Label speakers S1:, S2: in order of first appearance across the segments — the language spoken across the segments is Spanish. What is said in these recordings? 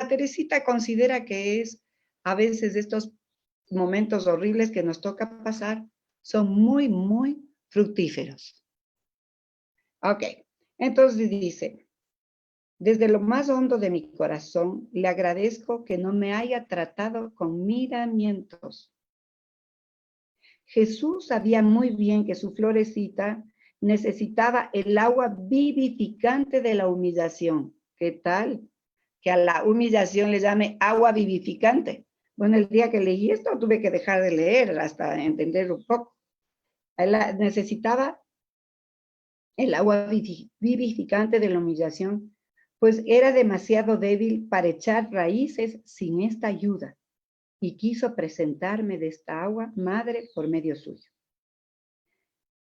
S1: Teresita considera que es a veces estos momentos horribles que nos toca pasar son muy, muy fructíferos. Ok, entonces dice, desde lo más hondo de mi corazón le agradezco que no me haya tratado con miramientos. Jesús sabía muy bien que su Florecita necesitaba el agua vivificante de la humillación. ¿Qué tal? Que a la humillación le llame agua vivificante. Bueno, el día que leí esto tuve que dejar de leer hasta entender un poco. Necesitaba el agua vivificante de la humillación, pues era demasiado débil para echar raíces sin esta ayuda, y quiso presentarme de esta agua madre por medio suyo.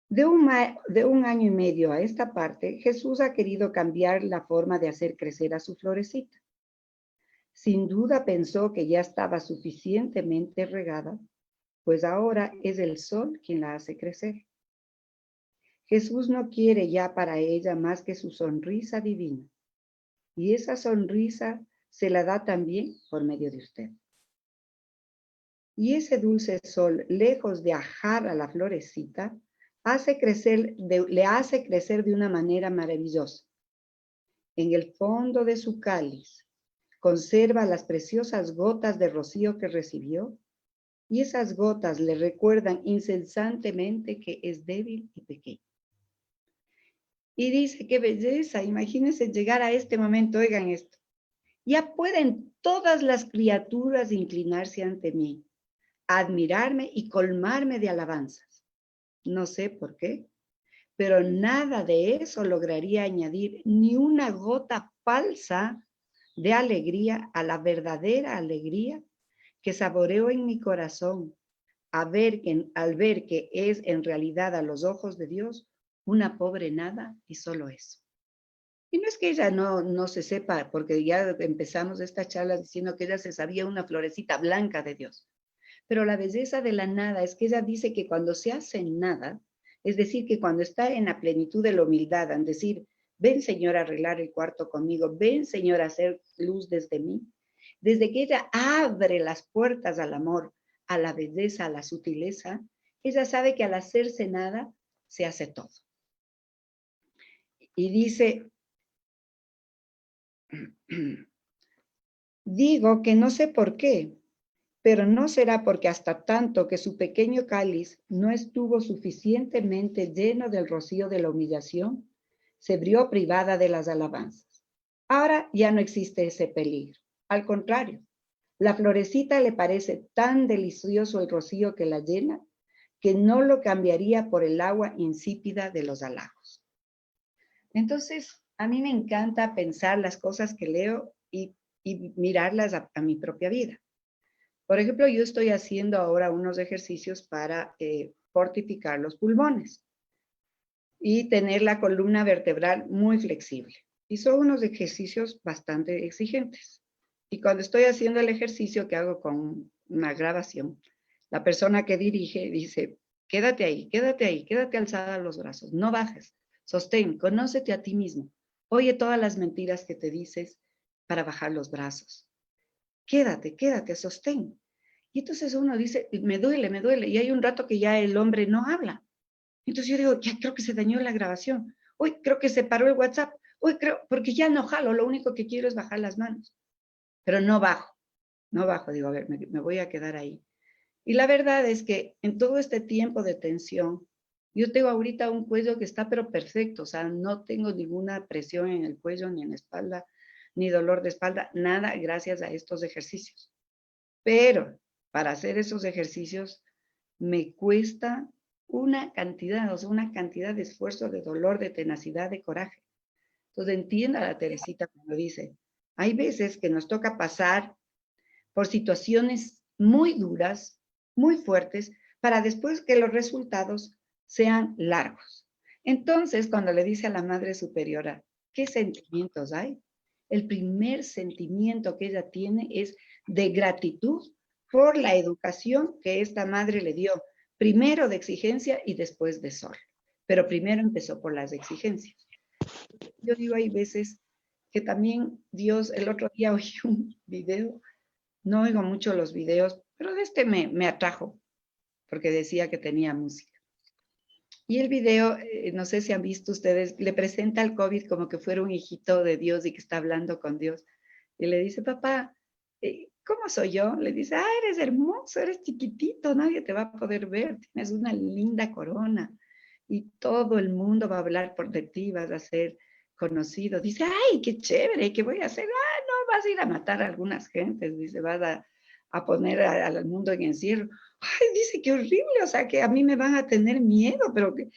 S1: De un año y medio a esta parte, Jesús ha querido cambiar la forma de hacer crecer a su Florecita. Sin duda pensó que ya estaba suficientemente regada, pues ahora es el sol quien la hace crecer. Jesús no quiere ya para ella más que su sonrisa divina, y esa sonrisa se la da también por medio de usted. Y ese dulce sol, lejos de ajar a la Florecita, le hace crecer de una manera maravillosa. En el fondo de su cáliz conserva las preciosas gotas de rocío que recibió, y esas gotas le recuerdan incesantemente que es débil y pequeña. Y dice, qué belleza, imagínense llegar a este momento, oigan esto. Ya pueden todas las criaturas inclinarse ante mí, admirarme y colmarme de alabanzas. No sé por qué, pero nada de eso lograría añadir ni una gota falsa de alegría a la verdadera alegría que saboreo en mi corazón al ver que es en realidad a los ojos de Dios una pobre nada y solo eso. Y no es que ella no se sepa, porque ya empezamos esta charla diciendo que ella se sabía una florecita blanca de Dios. Pero la belleza de la nada es que ella dice que cuando se hace nada, es decir, que cuando está en la plenitud de la humildad, en decir, ven Señor a arreglar el cuarto conmigo, ven Señor a hacer luz desde mí, desde que ella abre las puertas al amor, a la belleza, a la sutileza, ella sabe que al hacerse nada, se hace todo. Y dice, digo que no sé por qué, pero no será porque hasta tanto que su pequeño cáliz no estuvo suficientemente lleno del rocío de la humillación, se vio privada de las alabanzas. Ahora ya no existe ese peligro. Al contrario, la Florecita le parece tan delicioso el rocío que la llena, que no lo cambiaría por el agua insípida de los halagos. Entonces, a mí me encanta pensar las cosas que leo y mirarlas a mi propia vida. Por ejemplo, yo estoy haciendo ahora unos ejercicios para fortificar los pulmones y tener la columna vertebral muy flexible. Y son unos ejercicios bastante exigentes. Y cuando estoy haciendo el ejercicio que hago con una grabación, la persona que dirige dice, quédate ahí, quédate alzada los brazos, no bajes, sostén, conócete a ti mismo, oye todas las mentiras que te dices para bajar los brazos. Quédate, sostén. Y entonces uno dice, me duele, y hay un rato que ya el hombre no habla. Entonces yo digo, ya creo que se dañó la grabación. Uy, creo que se paró el WhatsApp. Uy, creo, porque ya no jalo, lo único que quiero es bajar las manos. Pero no bajo, digo, a ver, me voy a quedar ahí. Y la verdad es que en todo este tiempo de tensión, yo tengo ahorita un cuello que está pero perfecto, o sea, no tengo ninguna presión en el cuello, ni en la espalda, ni dolor de espalda, nada gracias a estos ejercicios. Pero para hacer esos ejercicios me cuesta una cantidad, o sea, una cantidad de esfuerzo, de dolor, de tenacidad, de coraje. Entonces entienda a la Teresita cuando dice, hay veces que nos toca pasar por situaciones muy duras, muy fuertes, para después que los resultados sean largos. Entonces, cuando le dice a la Madre Superiora, ¿qué sentimientos hay? El primer sentimiento que ella tiene es de gratitud por la educación que esta madre le dio, primero de exigencia y después de sol. Pero primero empezó por las exigencias. Yo digo, hay veces que también Dios, el otro día oí un video, no oigo mucho los videos, pero de este me atrajo, porque decía que tenía música. Y el video, no sé si han visto ustedes, le presenta al COVID como que fuera un hijito de Dios y que está hablando con Dios. Y le dice, papá, ¿cómo soy yo? Le dice, ah, eres hermoso, eres chiquitito, nadie te va a poder ver, tienes una linda corona y todo el mundo va a hablar por de ti, vas a ser conocido. Dice, ay, qué chévere, ¿qué voy a hacer? Ah, no, vas a ir a matar a algunas gentes, dice, vas a poner al mundo en encierro. Ay, dice, qué horrible, o sea, que a mí me van a tener miedo, pero que,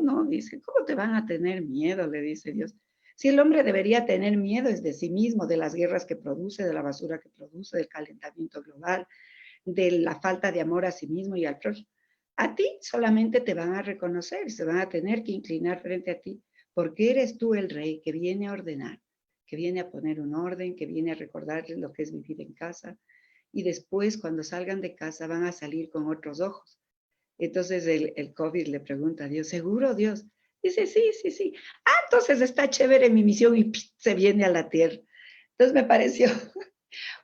S1: no, dice, ¿cómo te van a tener miedo? Le dice Dios. Si el hombre debería tener miedo es de sí mismo, de las guerras que produce, de la basura que produce, del calentamiento global, de la falta de amor a sí mismo y al prójimo. A ti solamente te van a reconocer, se van a tener que inclinar frente a ti, porque eres tú el rey que viene a ordenar, que viene a poner un orden, que viene a recordarles lo que es vivir en casa. Y después, cuando salgan de casa, van a salir con otros ojos. Entonces el COVID le pregunta a Dios, ¿seguro Dios? Dice, sí, sí, sí. Ah, entonces está chévere mi misión y se viene a la tierra. Entonces me pareció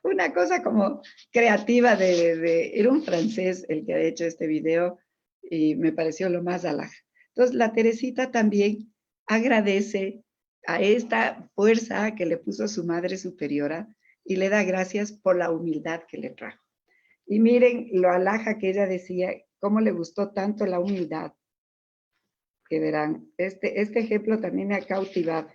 S1: una cosa como creativa era un francés el que ha hecho este video y me pareció lo más alaj. Entonces la Teresita también agradece a esta fuerza que le puso su madre superiora y le da gracias por la humildad que le trajo. Y miren lo alhaja que ella decía, cómo le gustó tanto la humildad, que verán, este ejemplo también me ha cautivado,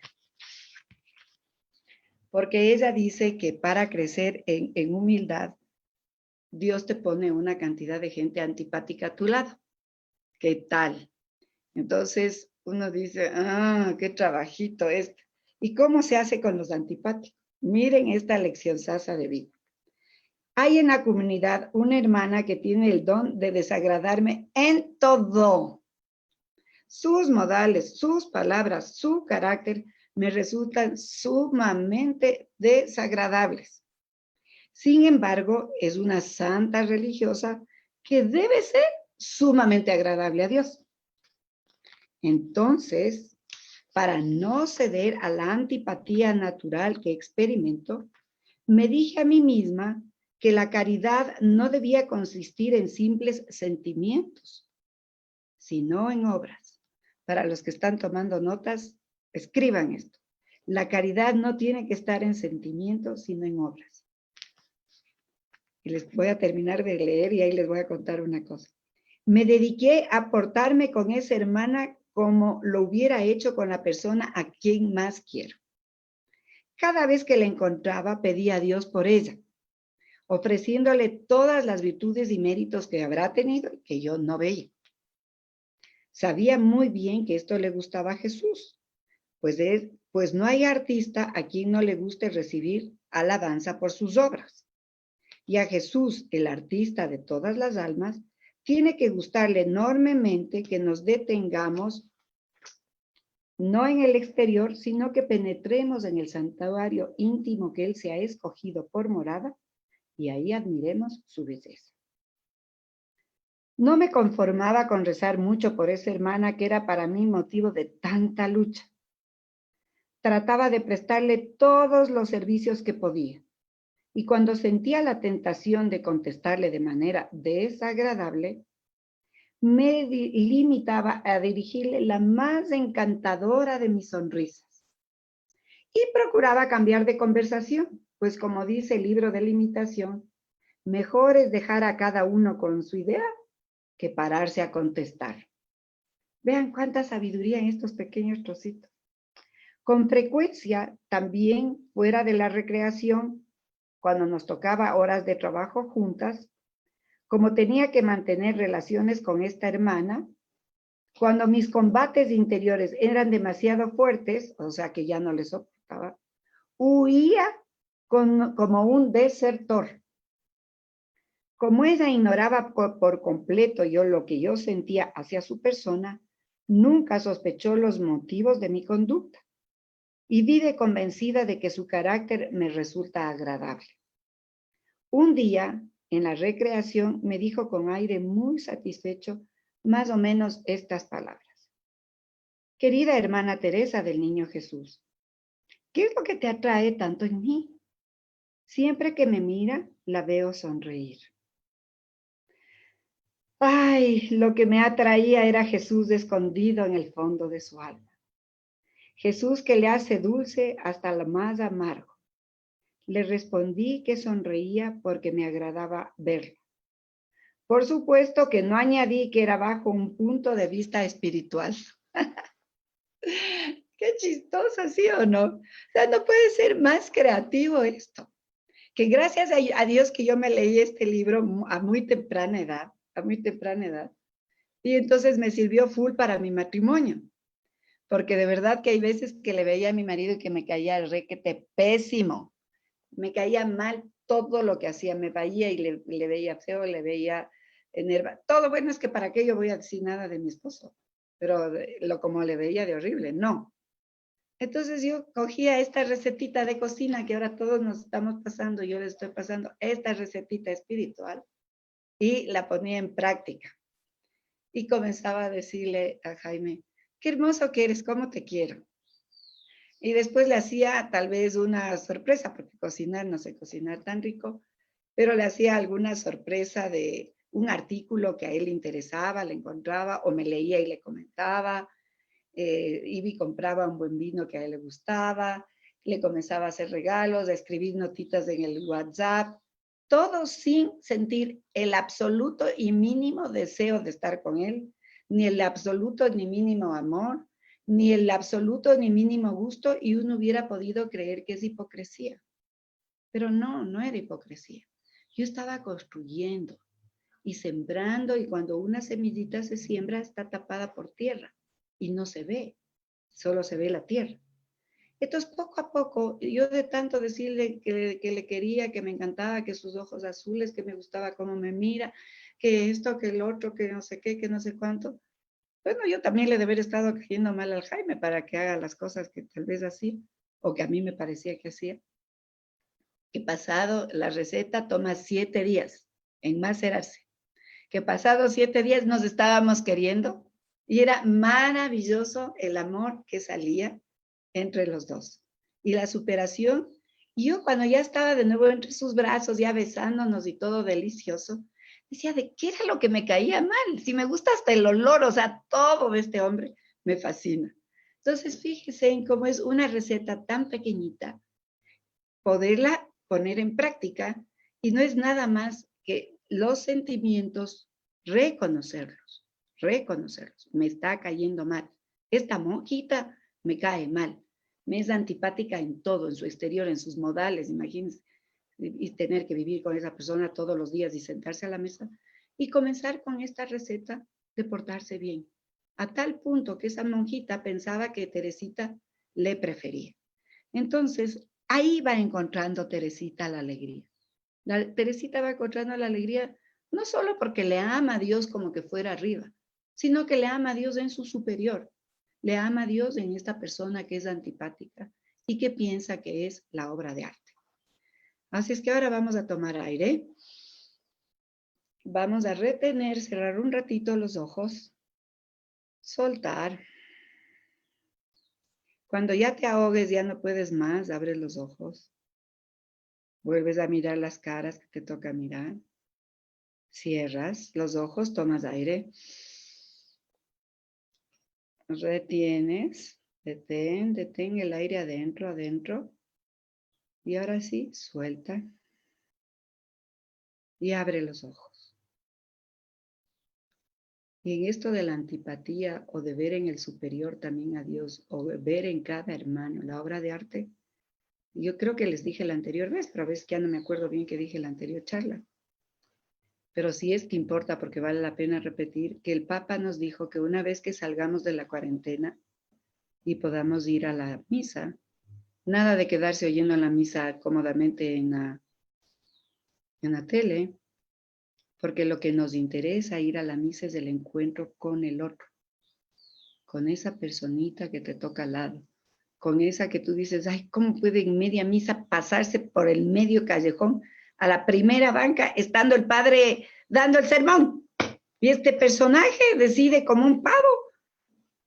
S1: porque ella dice que para crecer en humildad, Dios te pone una cantidad de gente antipática a tu lado. ¿Qué tal? Entonces uno dice, ah, qué trabajito este. ¿Y cómo se hace con los antipáticos? Miren esta lección sasa de vida. Hay en la comunidad una hermana que tiene el don de desagradarme en todo. Sus modales, sus palabras, su carácter me resultan sumamente desagradables. Sin embargo, es una santa religiosa que debe ser sumamente agradable a Dios. Entonces, para no ceder a la antipatía natural que experimento, me dije a mí misma que la caridad no debía consistir en simples sentimientos, sino en obras. Para los que están tomando notas, escriban esto. La caridad no tiene que estar en sentimientos, sino en obras. Y les voy a terminar de leer y ahí les voy a contar una cosa. Me dediqué a portarme con esa hermana como lo hubiera hecho con la persona a quien más quiero. Cada vez que la encontraba, pedía a Dios por ella, ofreciéndole todas las virtudes y méritos que habrá tenido y que yo no veía. Sabía muy bien que esto le gustaba a Jesús, pues no hay artista a quien no le guste recibir alabanza por sus obras. Y a Jesús, el artista de todas las almas, tiene que gustarle enormemente que nos detengamos no en el exterior, sino que penetremos en el santuario íntimo que Él se ha escogido por morada y ahí admiremos su belleza. No me conformaba con rezar mucho por esa hermana que era para mí motivo de tanta lucha. Trataba de prestarle todos los servicios que podía. Y cuando sentía la tentación de contestarle de manera desagradable, me limitaba a dirigirle la más encantadora de mis sonrisas. Y procuraba cambiar de conversación, pues como dice el libro de la imitación, mejor es dejar a cada uno con su idea que pararse a contestar. Vean cuánta sabiduría en estos pequeños trocitos. Con frecuencia, también fuera de la recreación, cuando nos tocaba horas de trabajo juntas, como tenía que mantener relaciones con esta hermana, cuando mis combates interiores eran demasiado fuertes, o sea que ya no les soportaba, huía como un desertor. Como ella ignoraba por completo yo lo que yo sentía hacia su persona, nunca sospechó los motivos de mi conducta y vive convencida de que su carácter me resulta agradable. Un día, en la recreación, me dijo con aire muy satisfecho más o menos estas palabras. Querida hermana Teresa del Niño Jesús, ¿Qué es lo que te atrae tanto en mí? Siempre que me mira, la veo sonreír. Ay, lo que me atraía era Jesús escondido en el fondo de su alma. Jesús que le hace dulce hasta lo más amargo. Le respondí que sonreía porque me agradaba verlo. Por supuesto que no añadí que era bajo un punto de vista espiritual. Qué chistoso, ¿sí o no? O sea, no puede ser más creativo esto. Que gracias a Dios que yo me leí este libro a muy temprana edad, y entonces me sirvió full para mi matrimonio. Porque de verdad que hay veces que le veía a mi marido y que me caía requete pésimo. Me caía mal todo lo que hacía. Me veía y le veía feo, le veía enerva. Todo bueno es que para qué yo voy a decir nada de mi esposo. Pero lo como le veía de horrible, no. Entonces yo cogía esta recetita de cocina que ahora todos nos estamos pasando, yo les estoy pasando esta recetita espiritual y la ponía en práctica. Y comenzaba a decirle a Jaime, qué hermoso que eres, cómo te quiero. Y después le hacía tal vez una sorpresa, porque cocinar, no sé cocinar tan rico, pero le hacía alguna sorpresa de un artículo que a él le interesaba, le encontraba, o me leía y le comentaba. Ivy compraba un buen vino que a él le gustaba, le comenzaba a hacer regalos, a escribir notitas en el WhatsApp, todo sin sentir el absoluto y mínimo deseo de estar con él, ni el absoluto ni mínimo amor, ni el absoluto ni mínimo gusto, y uno hubiera podido creer que es hipocresía. Pero no, no era hipocresía. Yo estaba construyendo y sembrando, y cuando una semillita se siembra está tapada por tierra y no se ve, solo se ve la tierra. Entonces, poco a poco, yo de tanto decirle que le quería, que me encantaba, que sus ojos azules, que me gustaba cómo me mira, que esto, que el otro, que no sé qué, que no sé cuánto. Bueno, yo también le debe haber estado cayendo mal al Jaime para que haga las cosas que tal vez hacía, o que a mí me parecía que hacía. Que pasado la receta toma 7 días en macerarse. Que pasados 7 días nos estábamos queriendo y era maravilloso el amor que salía entre los dos. Y la superación, y yo cuando ya estaba de nuevo entre sus brazos, ya besándonos y todo delicioso, decía, ¿de qué era lo que me caía mal? Si me gusta hasta el olor, o sea, todo de este hombre me fascina. Entonces, fíjese en cómo es una receta tan pequeñita, poderla poner en práctica, y no es nada más que los sentimientos, reconocerlos, reconocerlos. Me está cayendo mal. Esta monjita me cae mal. Me es antipática en todo, en su exterior, en sus modales, imagínense, y tener que vivir con esa persona todos los días y sentarse a la mesa y comenzar con esta receta de portarse bien. A tal punto que esa monjita pensaba que Teresita le prefería. Entonces, ahí va encontrando Teresita la alegría. Teresita va encontrando la alegría no solo porque le ama a Dios como que fuera arriba, sino que le ama a Dios en su superior. Le ama a Dios en esta persona que es antipática y que piensa que es la obra de arte. Así es que ahora vamos a tomar aire. Vamos a retener, cerrar un ratito los ojos, soltar. Cuando ya te ahogues, ya no puedes más, abre los ojos. Vuelves a mirar las caras que te toca mirar. Cierras los ojos, tomas aire. Retienes. Detén el aire adentro, adentro. Y ahora sí, suelta. Y abre los ojos. Y en esto de la antipatía o de ver en el superior también a Dios, o ver en cada hermano la obra de arte, yo creo que les dije la anterior vez, pero a veces ya no me acuerdo bien que dije la anterior charla. Pero sí es que importa, porque vale la pena repetir que el Papa nos dijo que una vez que salgamos de la cuarentena y podamos ir a la misa, nada de quedarse oyendo la misa cómodamente en la tele, porque lo que nos interesa ir a la misa es el encuentro con el otro, con esa personita que te toca al lado, con esa que tú dices, ay, ¿cómo puede en media misa pasarse por el medio callejón a la primera banca estando el padre dando el sermón? Y este personaje decide como un pavo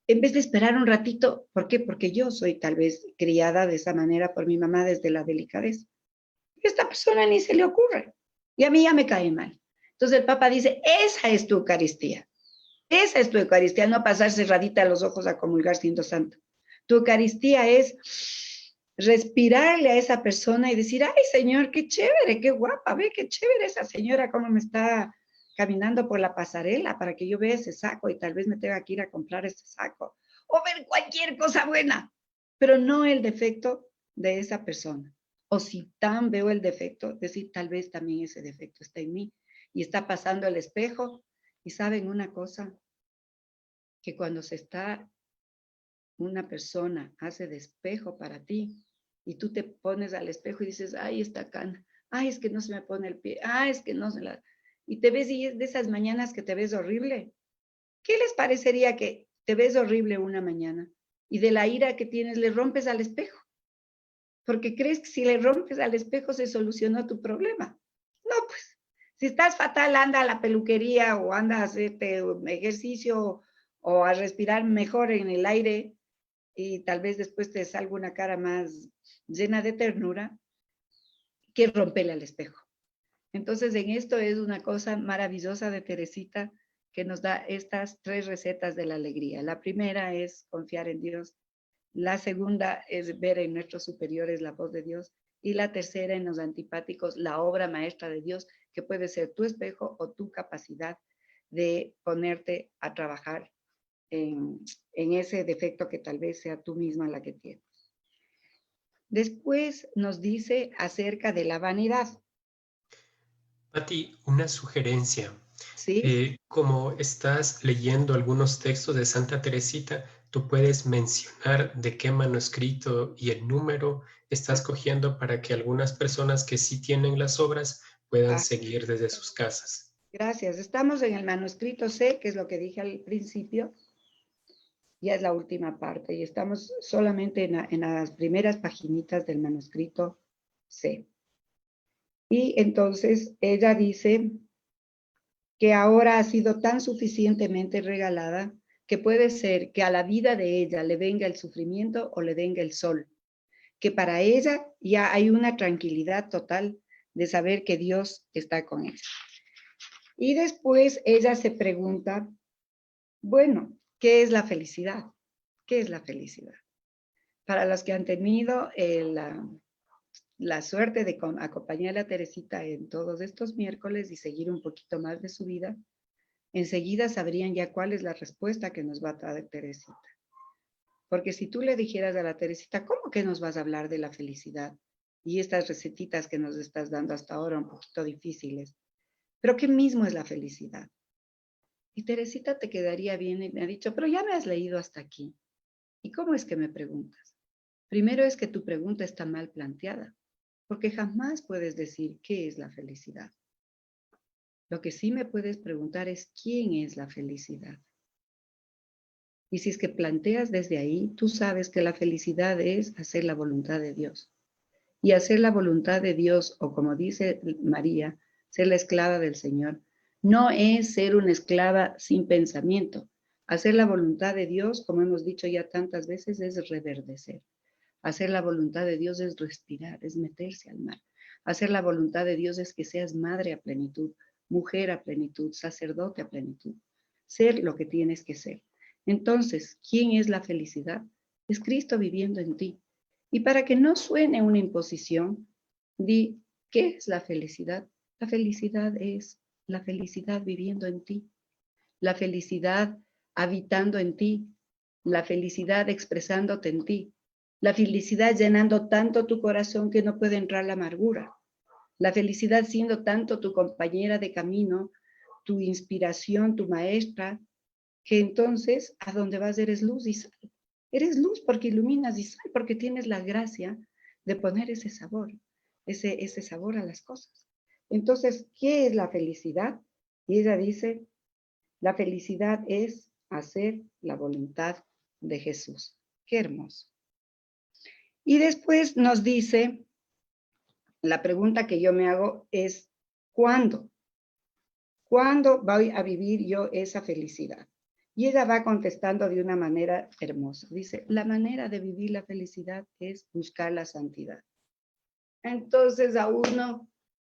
S1: en vez de esperar un ratito, ¿por qué? Porque yo soy tal vez criada de esa manera por mi mamá desde la delicadeza. Esta persona ni se le ocurre. Y a mí ya me cae mal. Entonces el Papa dice, esa es tu Eucaristía. Esa es tu Eucaristía, no pasar cerradita los ojos a comulgar siendo santo. Tu Eucaristía es respirarle a esa persona y decir, ay Señor, qué chévere, qué guapa, ve qué chévere esa señora, cómo me está caminando por la pasarela para que yo vea ese saco y tal vez me tenga que ir a comprar ese saco. O ver cualquier cosa buena, pero no el defecto de esa persona. O si tan veo el defecto, decir, tal vez también ese defecto está en mí y está pasando el espejo. Y saben una cosa, que cuando se está, una persona hace de espejo para ti y tú te pones al espejo y dices, ay, esta cana, ay, es que no se me pone el pie, ay, es que no se la... Y te ves y es de esas mañanas que te ves horrible. ¿Qué les parecería que te ves horrible una mañana y de la ira que tienes le rompes al espejo? Porque crees que si le rompes al espejo se solucionó tu problema. No, pues, si estás fatal, anda a la peluquería o anda a hacerte ejercicio o a respirar mejor en el aire y tal vez después te salga una cara más llena de ternura que romperle al espejo. Entonces, en esto es una cosa maravillosa de Teresita que nos da estas 3 recetas de la alegría. La primera es confiar en Dios. La segunda es ver en nuestros superiores la voz de Dios. Y la tercera en los antipáticos, la obra maestra de Dios, que puede ser tu espejo o tu capacidad de ponerte a trabajar en ese defecto que tal vez sea tú misma la que tienes. Después nos dice acerca de la vanidad.
S2: Pati, una sugerencia.
S1: ¿Sí?
S2: Como estás leyendo algunos textos de Santa Teresita, tú puedes mencionar de qué manuscrito y el número estás
S1: Ah,
S2: cogiendo para que algunas personas que sí tienen las obras puedan
S1: ah,
S2: seguir desde sus casas.
S1: gracias. Estamos en el manuscrito C, que es lo que dije al principio. Ya es la última parte y estamos solamente en las primeras paginitas del manuscrito C. Y entonces ella dice que ahora ha sido tan suficientemente regalada que puede ser que a la vida de ella le venga el sufrimiento o le venga el sol, que para ella ya hay una tranquilidad total de saber que Dios está con ella. Y después ella se pregunta, bueno, ¿qué es la felicidad? ¿Qué es la felicidad? Para los que han tenido la suerte de acompañar a Teresita en todos estos miércoles y seguir un poquito más de su vida, enseguida sabrían ya cuál es la respuesta que nos va a traer Teresita. Porque si tú le dijeras a la Teresita, ¿cómo que nos vas a hablar de la felicidad? Y estas recetitas que nos estás dando hasta ahora un poquito difíciles. ¿Pero qué mismo es la felicidad? Y Teresita te quedaría bien y me ha dicho, pero ya me has leído hasta aquí. ¿Y cómo es que me preguntas? Primero es que tu pregunta está mal planteada, porque jamás puedes decir qué es la felicidad. Lo que sí me puedes preguntar es quién es la felicidad. Y si es que planteas desde ahí, tú sabes que la felicidad es hacer la voluntad de Dios. Y hacer la voluntad de Dios, o como dice María, ser la esclava del Señor, no es ser una esclava sin pensamiento. Hacer la voluntad de Dios, como hemos dicho ya tantas veces, es reverdecer. Hacer la voluntad de Dios es respirar, es meterse al mar. Hacer la voluntad de Dios es que seas madre a plenitud, mujer a plenitud, sacerdote a plenitud. Ser lo que tienes que ser. Entonces, ¿quién es la felicidad? Es Cristo viviendo en ti. Y para que no suene una imposición, di, ¿qué es la felicidad? La felicidad es la felicidad viviendo en ti, la felicidad habitando en ti, la felicidad expresándote en ti, la felicidad llenando tanto tu corazón que no puede entrar la amargura, la felicidad siendo tanto tu compañera de camino, tu inspiración, tu maestra, que entonces a donde vas eres luz y sal. Eres luz porque iluminas y sal porque tienes la gracia de poner ese sabor a las cosas. Entonces, ¿qué es la felicidad? Y ella dice, la felicidad es hacer la voluntad de Jesús. Qué hermoso. Y después nos dice, la pregunta que yo me hago es, ¿cuándo? ¿Cuándo voy a vivir yo esa felicidad? Y ella va contestando de una manera hermosa. Dice, la manera de vivir la felicidad es buscar la santidad. Entonces a uno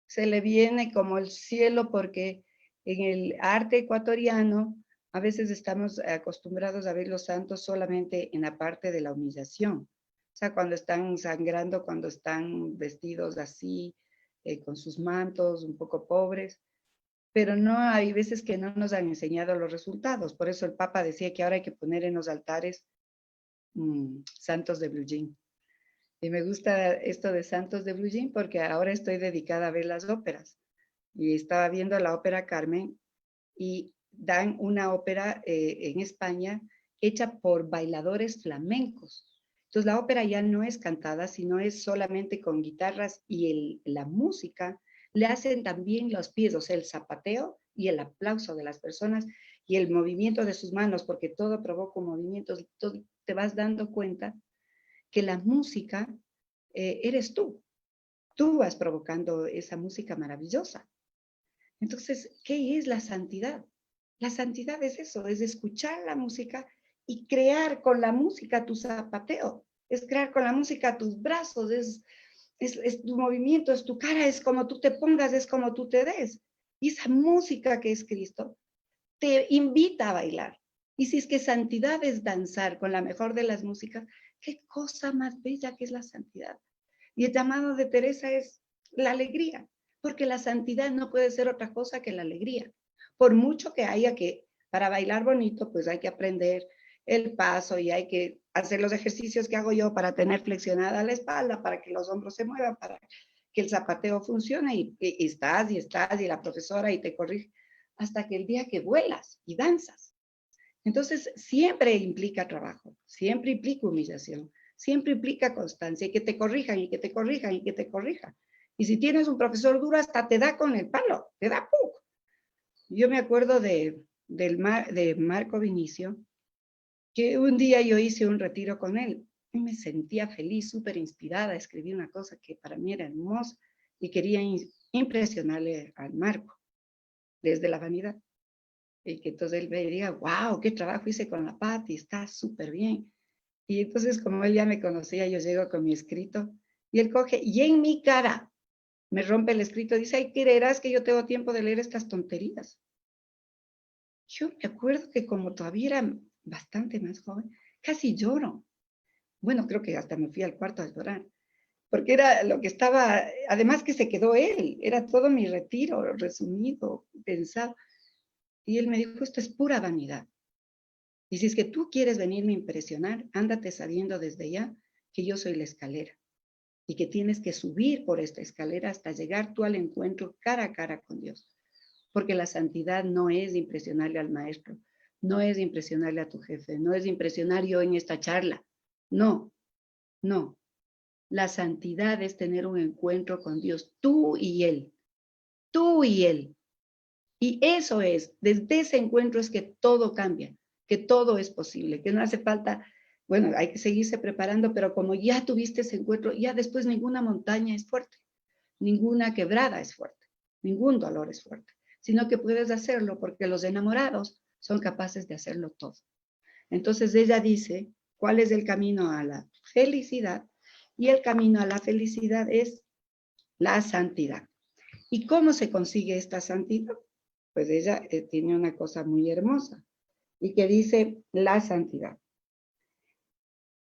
S1: se le viene como el cielo porque en el arte ecuatoriano a veces estamos acostumbrados a ver los santos solamente en la parte de la humillación. O sea, cuando están sangrando, cuando están vestidos así, con sus mantos un poco pobres, pero no hay veces que no nos han enseñado los resultados. Por eso el Papa decía que ahora hay que poner en los altares santos de blue jean. Y me gusta esto de santos de blue jean porque ahora estoy dedicada a ver las óperas. Y estaba viendo la ópera Carmen y dan una ópera en España hecha por bailadores flamencos. Entonces la ópera ya no es cantada, sino es solamente con guitarras y la música le hacen también los pies, o sea, el zapateo y el aplauso de las personas y el movimiento de sus manos, porque todo provoca movimientos. Todo, te vas dando cuenta que la música eres tú. Tú vas provocando esa música maravillosa. Entonces, ¿qué es la santidad? La santidad es eso, es escuchar la música y crear con la música tu zapateo, es crear con la música tus brazos, es tu movimiento, es tu cara, es como tú te pongas, es como tú te des. Y esa música que es Cristo te invita a bailar. Y si es que santidad es danzar con la mejor de las músicas, qué cosa más bella que es la santidad. Y el llamado de Teresa es la alegría, porque la santidad no puede ser otra cosa que la alegría. Por mucho que haya que, para bailar bonito, pues hay que aprender el paso y hay que hacer los ejercicios que hago yo para tener flexionada la espalda, para que los hombros se muevan, para que el zapateo funcione y estás y la profesora y te corrige hasta que el día que vuelas y danzas. Entonces, siempre implica trabajo, siempre implica humillación, siempre implica constancia y que te corrijan y que te corrijan y que te corrijan. Y si tienes un profesor duro, hasta te da con el palo, te da ¡puc! Yo me acuerdo de Marco Vinicio, que un día yo hice un retiro con él y me sentía feliz, súper inspirada, escribí una cosa que para mí era hermosa y quería impresionarle al Marco desde la vanidad. Y que entonces él me diga, wow, qué trabajo hice con la Pati, está súper bien. Y entonces como él ya me conocía, yo llego con mi escrito y él coge y en mi cara me rompe el escrito, dice, ay, ¿creerás que yo tengo tiempo de leer estas tonterías? Yo me acuerdo que como todavía era bastante más joven, casi lloro. Bueno, creo que hasta me fui al cuarto a llorar, porque era lo que estaba, además que se quedó él, era todo mi retiro resumido, pensado. Y él me dijo, esto es pura vanidad. Y si es que tú quieres venirme a impresionar, ándate sabiendo desde ya que yo soy la escalera y que tienes que subir por esta escalera hasta llegar tú al encuentro cara a cara con Dios. Porque la santidad no es impresionarle al maestro, no es impresionarle a tu jefe, no es impresionar yo en esta charla. No, no. La santidad es tener un encuentro con Dios, tú y Él, tú y Él. Y eso es, desde ese encuentro es que todo cambia, que todo es posible, que no hace falta, bueno, hay que seguirse preparando, pero como ya tuviste ese encuentro, ya después ninguna montaña es fuerte, ninguna quebrada es fuerte, ningún dolor es fuerte, sino que puedes hacerlo porque los enamorados son capaces de hacerlo todo. Entonces ella dice, ¿cuál es el camino a la felicidad? Y el camino a la felicidad es la santidad. ¿Y cómo se consigue esta santidad? Pues ella tiene una cosa muy hermosa y que dice la santidad.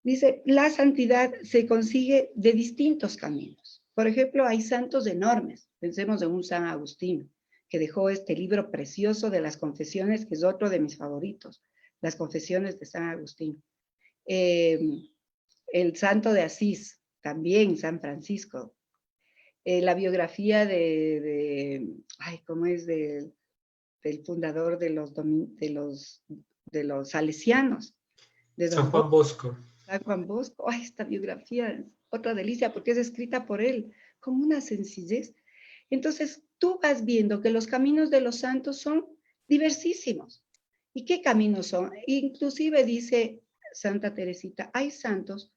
S1: Dice, la santidad se consigue de distintos caminos. Por ejemplo, hay santos enormes. Pensemos en un San Agustín, que dejó este libro precioso de las confesiones, que es otro de mis favoritos, las confesiones de San Agustín. El santo de Asís, también San Francisco. La biografía ay, ¿cómo es? Del fundador de los salesianos, de
S2: San
S1: Don
S2: Juan
S1: Bosco,
S2: Bosco.
S1: San Juan Bosco. Ay, esta biografía es otra delicia porque es escrita por él con una sencillez. Entonces, tú vas viendo que los caminos de los santos son diversísimos. ¿Y qué caminos son? Inclusive dice Santa Teresita, hay santos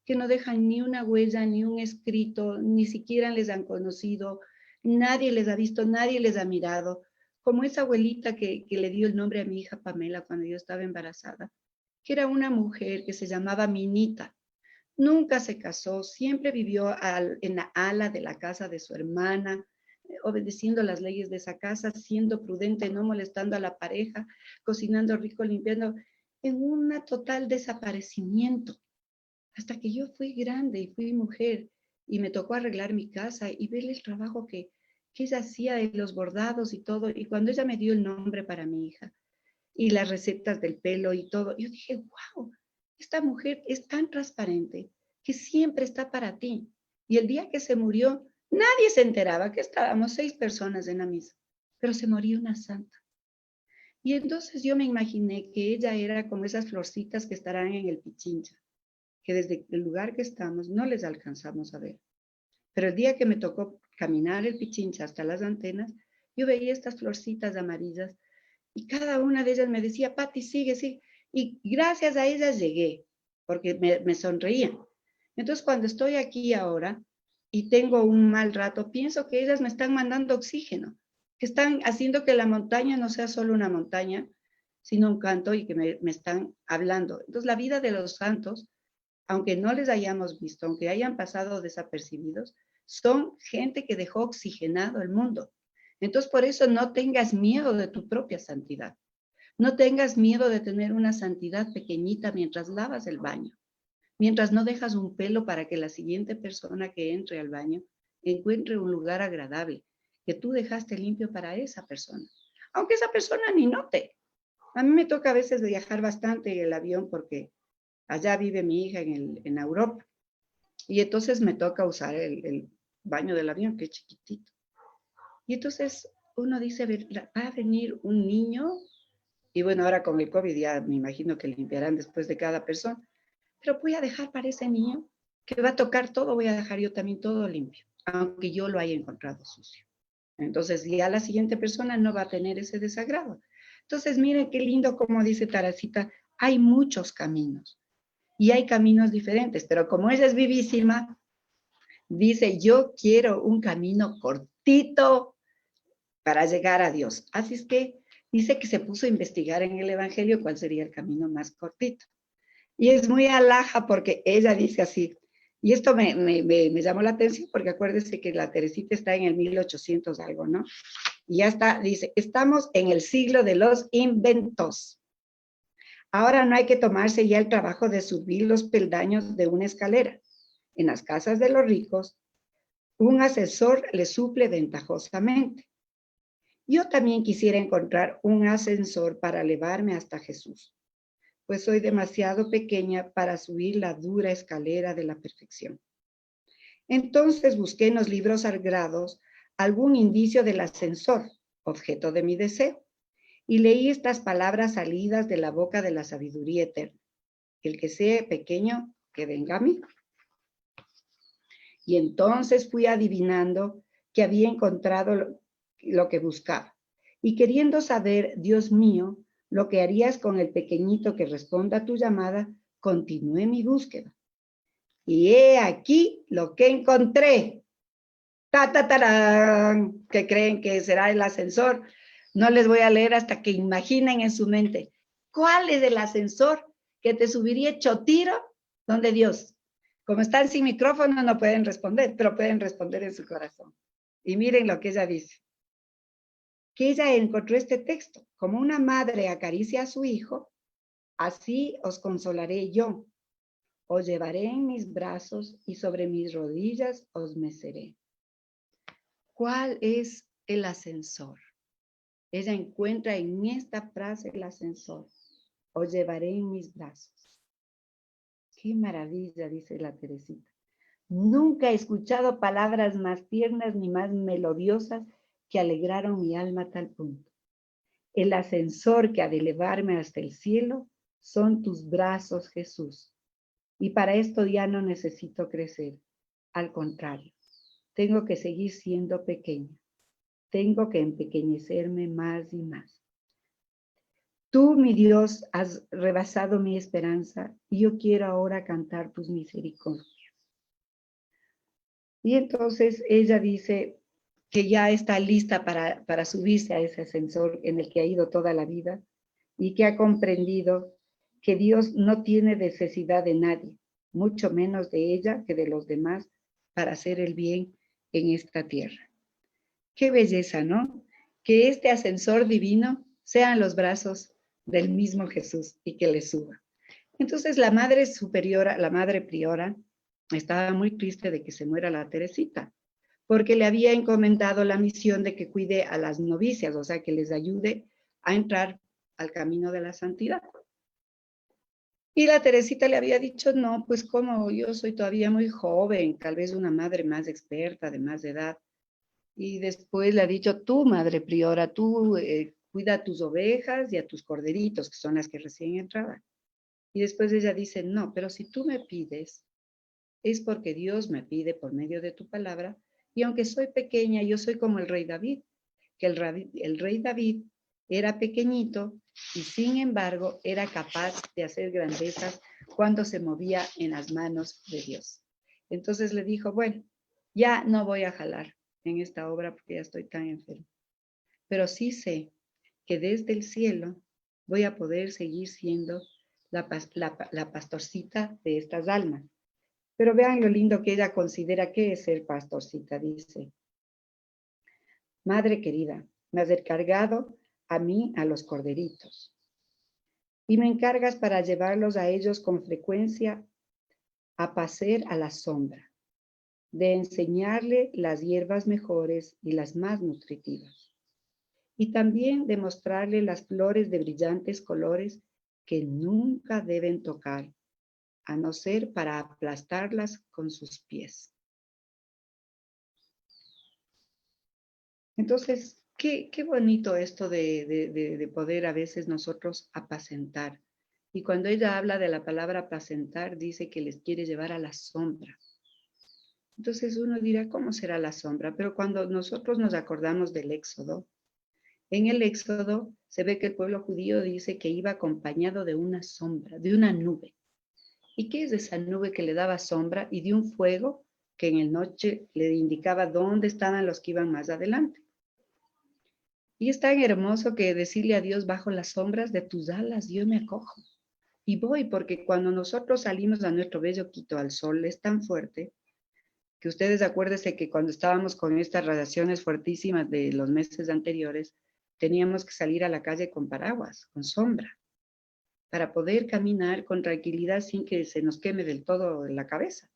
S1: que no dejan ni una huella, ni un escrito, ni siquiera les han conocido, nadie les ha visto, nadie les ha mirado, como esa abuelita que le dio el nombre a mi hija Pamela cuando yo estaba embarazada, que era una mujer que se llamaba Minita. Nunca se casó, siempre vivió en la ala de la casa de su hermana, obedeciendo las leyes de esa casa, siendo prudente, no molestando a la pareja, cocinando rico, limpiando, en un total desaparecimiento. Hasta que yo fui grande y fui mujer y me tocó arreglar mi casa y ver el trabajo que ella hacía de los bordados y todo. Y cuando ella me dio el nombre para mi hija y las recetas del pelo y todo, yo dije, wow, esta mujer es tan transparente que siempre está para ti. Y el día que se murió, nadie se enteraba que estábamos 6 personas en la misa, pero se murió una santa. Y entonces yo me imaginé que ella era como esas florcitas que estarán en el Pichincha, que desde el lugar que estamos no les alcanzamos a ver. Pero el día que me tocó caminar el Pichincha hasta las antenas, yo veía estas florcitas amarillas y cada una de ellas me decía, Pati, sigue, sigue. Y gracias a ellas llegué, porque me sonreían. Entonces, cuando estoy aquí ahora y tengo un mal rato, pienso que ellas me están mandando oxígeno, que están haciendo que la montaña no sea solo una montaña, sino un canto y que me están hablando. Entonces, la vida de los santos, aunque no les hayamos visto, aunque hayan pasado desapercibidos, son gente que dejó oxigenado el mundo. Entonces, por eso no tengas miedo de tu propia santidad. No tengas miedo de tener una santidad pequeñita mientras lavas el baño, mientras no dejas un pelo para que la siguiente persona que entre al baño encuentre un lugar agradable, que tú dejaste limpio para esa persona, aunque esa persona ni note. A mí me toca a veces viajar bastante en el avión porque allá vive mi hija en Europa y entonces me toca usar el baño del avión, que es chiquitito. Y entonces uno dice, va a venir un niño, y bueno, ahora con el COVID ya me imagino que limpiarán después de cada persona, pero voy a dejar para ese niño que va a tocar todo, voy a dejar yo también todo limpio, aunque yo lo haya encontrado sucio. Entonces ya la siguiente persona no va a tener ese desagrado. Entonces miren qué lindo como dice Tarasita, hay muchos caminos y hay caminos diferentes, pero como ella es vivísima, dice, yo quiero un camino cortito para llegar a Dios. Así es que dice que se puso a investigar en el Evangelio cuál sería el camino más cortito. Y es muy alhaja porque ella dice así, y esto me llamó la atención porque acuérdense que la Teresita está en el 1800 algo, ¿no? Y ya está, dice, estamos en el siglo de los inventos. Ahora no hay que tomarse ya el trabajo de subir los peldaños de una escalera. En las casas de los ricos, un ascensor le suple ventajosamente. Yo también quisiera encontrar un ascensor para elevarme hasta Jesús, pues soy demasiado pequeña para subir la dura escalera de la perfección. Entonces busqué en los libros sagrados algún indicio del ascensor, objeto de mi deseo, y leí estas palabras salidas de la boca de la sabiduría eterna. El que sea pequeño, que venga a mí. Y entonces fui adivinando que había encontrado lo que buscaba. Y queriendo saber, Dios mío, lo que harías con el pequeñito que responda a tu llamada, continué mi búsqueda. Y he aquí lo que encontré. ¡Ta, ta, tarán! ¿Qué creen que será el ascensor? No les voy a leer hasta que imaginen en su mente. ¿Cuál es el ascensor que te subiría hecho tiro donde Dios? Como están sin micrófono no pueden responder, pero pueden responder en su corazón. Y miren lo que ella dice. Que ella encontró este texto. Como una madre acaricia a su hijo, así os consolaré yo. Os llevaré en mis brazos y sobre mis rodillas os meceré. ¿Cuál es el ascensor? Ella encuentra en esta frase el ascensor. Os llevaré en mis brazos. Qué maravilla, dice la Teresita. Nunca he escuchado palabras más tiernas ni más melodiosas que alegraron mi alma a tal punto. El ascensor que ha de elevarme hasta el cielo son tus brazos, Jesús. Y para esto ya no necesito crecer. Al contrario, tengo que seguir siendo pequeña. Tengo que empequeñecerme más y más. Tú, mi Dios, has rebasado mi esperanza y yo quiero ahora cantar tus misericordias. Y entonces ella dice que ya está lista para subirse a ese ascensor en el que ha ido toda la vida y que ha comprendido que Dios no tiene necesidad de nadie, mucho menos de ella que de los demás, para hacer el bien en esta tierra. Qué belleza, ¿no? Que este ascensor divino sean los brazos del mismo Jesús y que le suba. Entonces la madre superiora, la madre priora, estaba muy triste de que se muera la Teresita, porque le había encomendado la misión de que cuide a las novicias, o sea, que les ayude a entrar al camino de la santidad. Y la Teresita le había dicho, no, pues como yo soy todavía muy joven, tal vez una madre más experta, de más edad. Y después le ha dicho, tú, madre priora, tú cuida a tus ovejas y a tus corderitos, que son las que recién entraban. Y después ella dice, no, pero si tú me pides, es porque Dios me pide por medio de tu palabra. Y aunque soy pequeña, yo soy como el rey David, que el rey David era pequeñito y sin embargo era capaz de hacer grandezas cuando se movía en las manos de Dios. Entonces le dijo, bueno, ya no voy a jalar en esta obra porque ya estoy tan enfermo, pero sí sé que desde el cielo voy a poder seguir siendo la pastorcita de estas almas. Pero vean lo lindo que ella considera que es ser pastorcita. Dice, madre querida, me has encargado a mí a los corderitos y me encargas para llevarlos a ellos con frecuencia a pacer a la sombra, de enseñarle las hierbas mejores y las más nutritivas, y también de mostrarle las flores de brillantes colores que nunca deben tocar, a no ser para aplastarlas con sus pies. Entonces, qué bonito esto de poder a veces nosotros apacentar. Y cuando ella habla de la palabra apacentar, dice que les quiere llevar a la sombra. Entonces uno dirá, ¿cómo será la sombra? Pero cuando nosotros nos acordamos del Éxodo, en el Éxodo se ve que el pueblo judío dice que iba acompañado de una sombra, de una nube. ¿Y qué es esa nube que le daba sombra? Y de un fuego que en el noche le indicaba dónde estaban los que iban más adelante. Y es tan hermoso que decirle a Dios, bajo las sombras de tus alas yo me acojo. Y voy, porque cuando nosotros salimos a nuestro bello Quito al sol es tan fuerte, que ustedes acuérdense que cuando estábamos con estas radiaciones fuertísimas de los meses anteriores, teníamos que salir a la calle con paraguas, con sombra, para poder caminar con tranquilidad sin que se nos queme del todo la cabeza.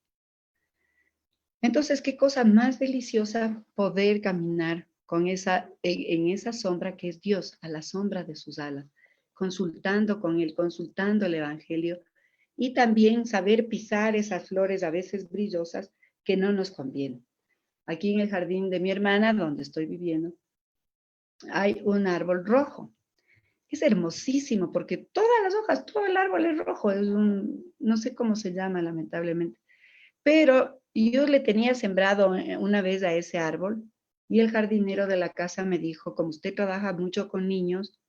S1: Entonces, qué cosa más deliciosa poder caminar con en esa sombra que es Dios, a la sombra de sus alas, consultando con Él, consultando el Evangelio y también saber pisar esas flores a veces brillosas que no nos convienen. Aquí en el jardín de mi hermana, donde estoy viviendo, hay un árbol rojo. Es hermosísimo porque todas las hojas, todo el árbol es rojo, no sé cómo se llama lamentablemente, pero yo le tenía sembrado una vez a ese árbol y el jardinero de la casa me dijo, como usted trabaja mucho con niños,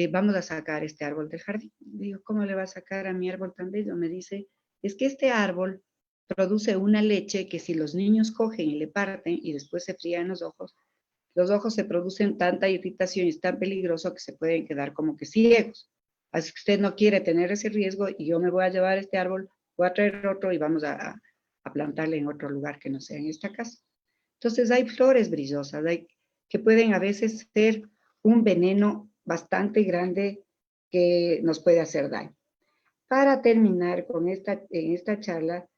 S1: vamos a sacar este árbol del jardín. Digo, ¿cómo le va a sacar a mi árbol tan bello? Me dice, es que este árbol produce una leche que si los niños cogen y le parten y después se frían los ojos se producen tanta irritación y es tan peligroso que se pueden quedar como que ciegos. Así que usted no quiere tener ese riesgo y yo me voy a llevar este árbol, voy a traer otro y vamos a plantarle en otro lugar que no sea en esta casa. Entonces hay flores brillosas, que pueden a veces ser un veneno bastante grande que nos puede hacer daño. Para terminar con en esta charla,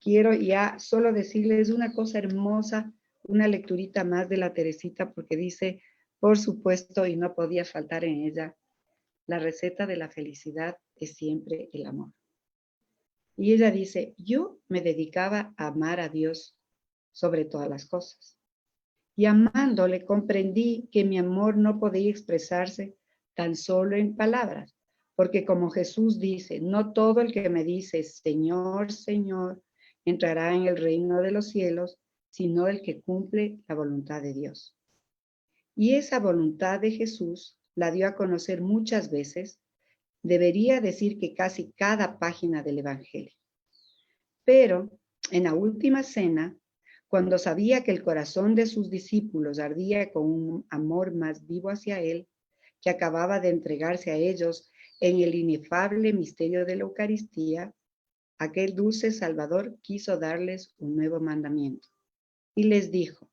S1: quiero ya solo decirles una cosa hermosa, una lecturita más de la Teresita, porque dice, por supuesto, y no podía faltar en ella, la receta de la felicidad es siempre el amor. Y ella dice, yo me dedicaba a amar a Dios sobre todas las cosas. Y amándole comprendí que mi amor no podía expresarse tan solo en palabras, porque como Jesús dice, no todo el que me dice, Señor, Señor, entrará en el reino de los cielos, sino el que cumple la voluntad de Dios. Y esa voluntad de Jesús la dio a conocer muchas veces, debería decir que casi cada página del Evangelio. Pero en la última cena, Cuando sabía que el corazón de sus discípulos ardía con un amor más vivo hacia él, que acababa de entregarse a ellos en el inefable misterio de la Eucaristía, aquel dulce Salvador quiso darles un nuevo mandamiento. Y les dijo,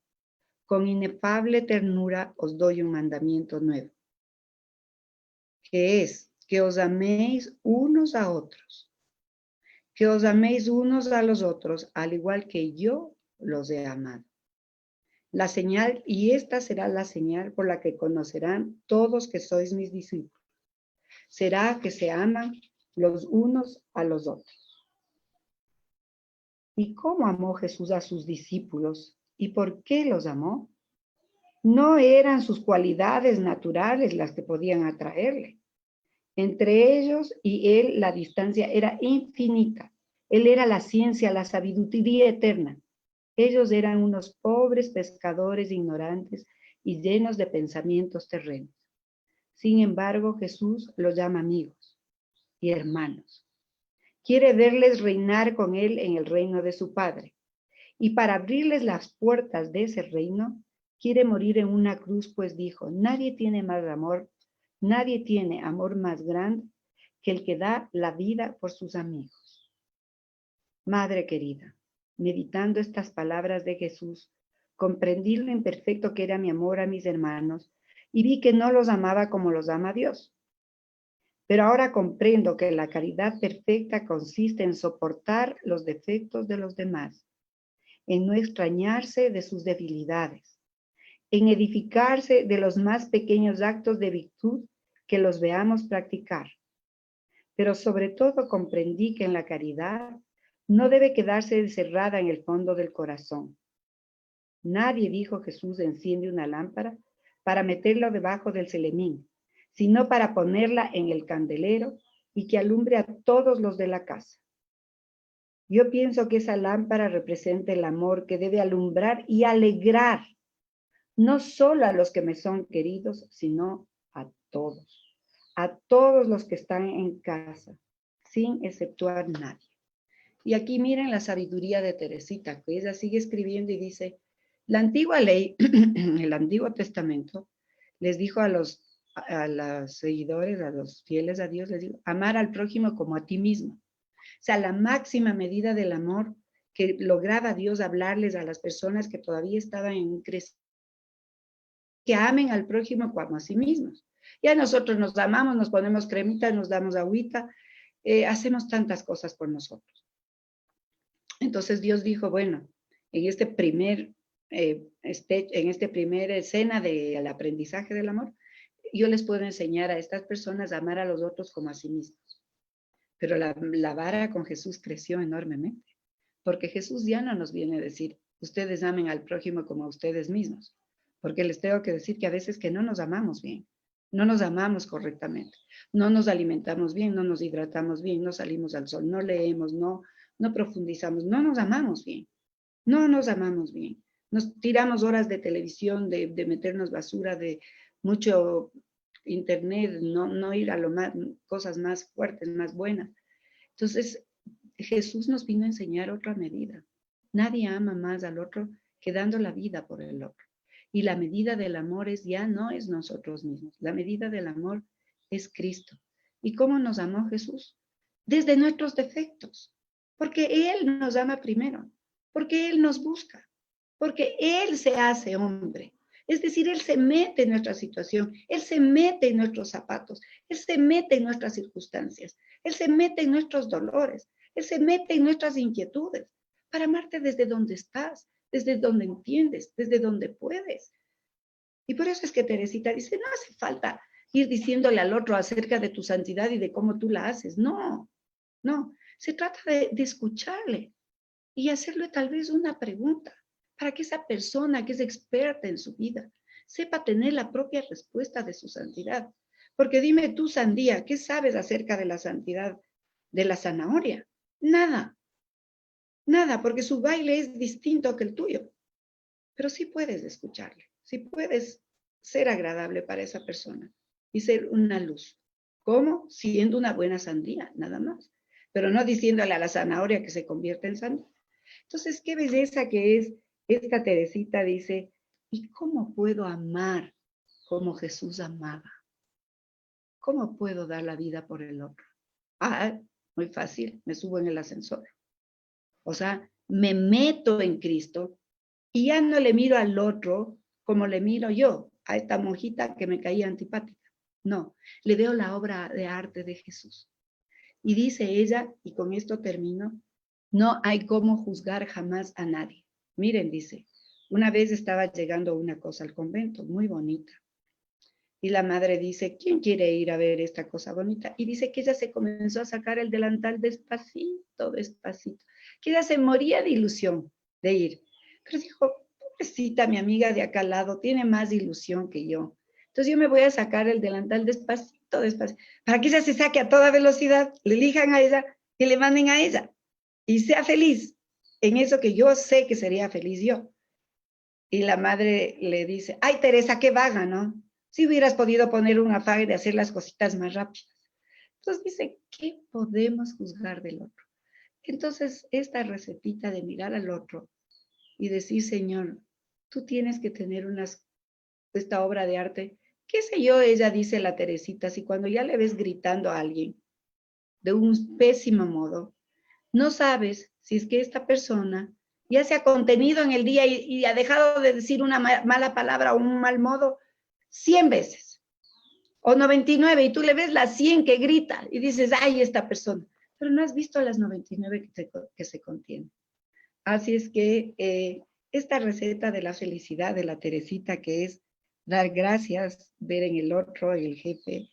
S1: con inefable ternura os doy un mandamiento nuevo, que es que os améis unos a otros, que os améis unos a los otros, al igual que yo los he amado. La señal, y esta será la señal por la que conocerán todos que sois mis discípulos. Será que se aman los unos a los otros. ¿Y cómo amó Jesús a sus discípulos? ¿Y por qué los amó? No eran sus cualidades naturales las que podían atraerle. Entre ellos y él la distancia era infinita. Él era la ciencia, la sabiduría eterna. Ellos eran unos pobres pescadores ignorantes y llenos de pensamientos terrenos. Sin embargo, Jesús los llama amigos y hermanos. Quiere verles reinar con él en el reino de su Padre. Y para abrirles las puertas de ese reino, quiere morir en una cruz, pues dijo, nadie tiene amor más grande que el que da la vida por sus amigos. Madre querida, meditando estas palabras de Jesús, comprendí lo imperfecto que era mi amor a mis hermanos y vi que no los amaba como los ama Dios. Pero ahora comprendo que la caridad perfecta consiste en soportar los defectos de los demás, en no extrañarse de sus debilidades, en edificarse de los más pequeños actos de virtud que los veamos practicar. Pero sobre todo comprendí que en la caridad no debe quedarse encerrada en el fondo del corazón. Nadie, dijo Jesús, enciende una lámpara para meterla debajo del celemín, sino para ponerla en el candelero y que alumbre a todos los de la casa. Yo pienso que esa lámpara representa el amor que debe alumbrar y alegrar, no solo a los que me son queridos, sino a todos los que están en casa, sin exceptuar nadie. Y aquí miren la sabiduría de Teresita, que ella sigue escribiendo y dice, la antigua ley, el Antiguo Testamento, les dijo a los seguidores, a los fieles a Dios, les dijo, amar al prójimo como a ti mismo. O sea, la máxima medida del amor que lograba Dios hablarles a las personas que todavía estaban en un crecimiento, que amen al prójimo como a sí mismos. Ya nosotros nos amamos, nos ponemos cremita, nos damos agüita, hacemos tantas cosas por nosotros. Entonces Dios dijo, bueno, en este primer escena del aprendizaje del amor, yo les puedo enseñar a estas personas a amar a los otros como a sí mismos. Pero la vara con Jesús creció enormemente, porque Jesús ya no nos viene a decir, ustedes amen al prójimo como a ustedes mismos, porque les tengo que decir que a veces que no nos amamos bien, no nos amamos correctamente, no nos alimentamos bien, no nos hidratamos bien, no salimos al sol, no leemos, no profundizamos, no nos amamos bien, no nos amamos bien. Nos tiramos horas de televisión, de meternos basura, de mucho internet, no ir a cosas más fuertes, más buenas. Entonces, Jesús nos vino a enseñar otra medida. Nadie ama más al otro que dando la vida por el otro. Y la medida del amor ya no es nosotros mismos. La medida del amor es Cristo. ¿Y cómo nos amó Jesús? Desde nuestros defectos. Porque Él nos ama primero. Porque Él nos busca. Porque Él se hace hombre. Es decir, Él se mete en nuestra situación. Él se mete en nuestros zapatos. Él se mete en nuestras circunstancias. Él se mete en nuestros dolores. Él se mete en nuestras inquietudes para amarte desde donde estás, desde donde entiendes, desde donde puedes. Y por eso es que Teresita dice, no hace falta ir diciéndole al otro acerca de tu santidad y de cómo tú la haces. No. Se trata de escucharle y hacerle tal vez una pregunta para que esa persona que es experta en su vida sepa tener la propia respuesta de su santidad. Porque dime tú, sandía, ¿qué sabes acerca de la santidad de la zanahoria? Nada, porque su baile es distinto que el tuyo. Pero sí puedes escucharle, sí puedes ser agradable para esa persona y ser una luz. ¿Cómo? Siendo una buena sandía, nada más. Pero no diciéndole a la zanahoria que se convierta en sandía. Entonces, qué belleza que es esta Teresita dice, ¿y cómo puedo amar como Jesús amaba? ¿Cómo puedo dar la vida por el otro? Ah, muy fácil, me subo en el ascensor. O sea, me meto en Cristo y ya no le miro al otro como le miro yo, a esta monjita que me caía antipática. No, le veo la obra de arte de Jesús. Y dice ella, y con esto termino, no hay cómo juzgar jamás a nadie. Miren, dice, una vez estaba llegando una cosa al convento, muy bonita. Y la madre dice, ¿quién quiere ir a ver esta cosa bonita? Y dice que ella se comenzó a sacar el delantal despacito, despacito, que ella se moría de ilusión de ir. Pero dijo, pobrecita, mi amiga de acá al lado tiene más ilusión que yo. Entonces yo me voy a sacar el delantal despacito, despacito, para que ella se saque a toda velocidad, le elijan a ella y le manden a ella. Y sea feliz en eso que yo sé que sería feliz yo. Y la madre le dice, ay Teresa, qué vaga, ¿no? Si hubieras podido poner un afán de hacer las cositas más rápidas. Entonces dice, ¿qué podemos juzgar del otro? Entonces, esta recetita de mirar al otro y decir, Señor, tú tienes que tener esta obra de arte, qué sé yo, ella dice la Teresita, si cuando ya le ves gritando a alguien de un pésimo modo, no sabes si es que esta persona ya se ha contenido en el día y ha dejado de decir una mala palabra o un mal modo 100 veces o 99 y tú le ves las 100 que grita y dices, ay, esta persona, pero no has visto las 99 que se contienen. Así es que esta receta de la felicidad de la Teresita, que es dar gracias, ver en el otro, en el jefe,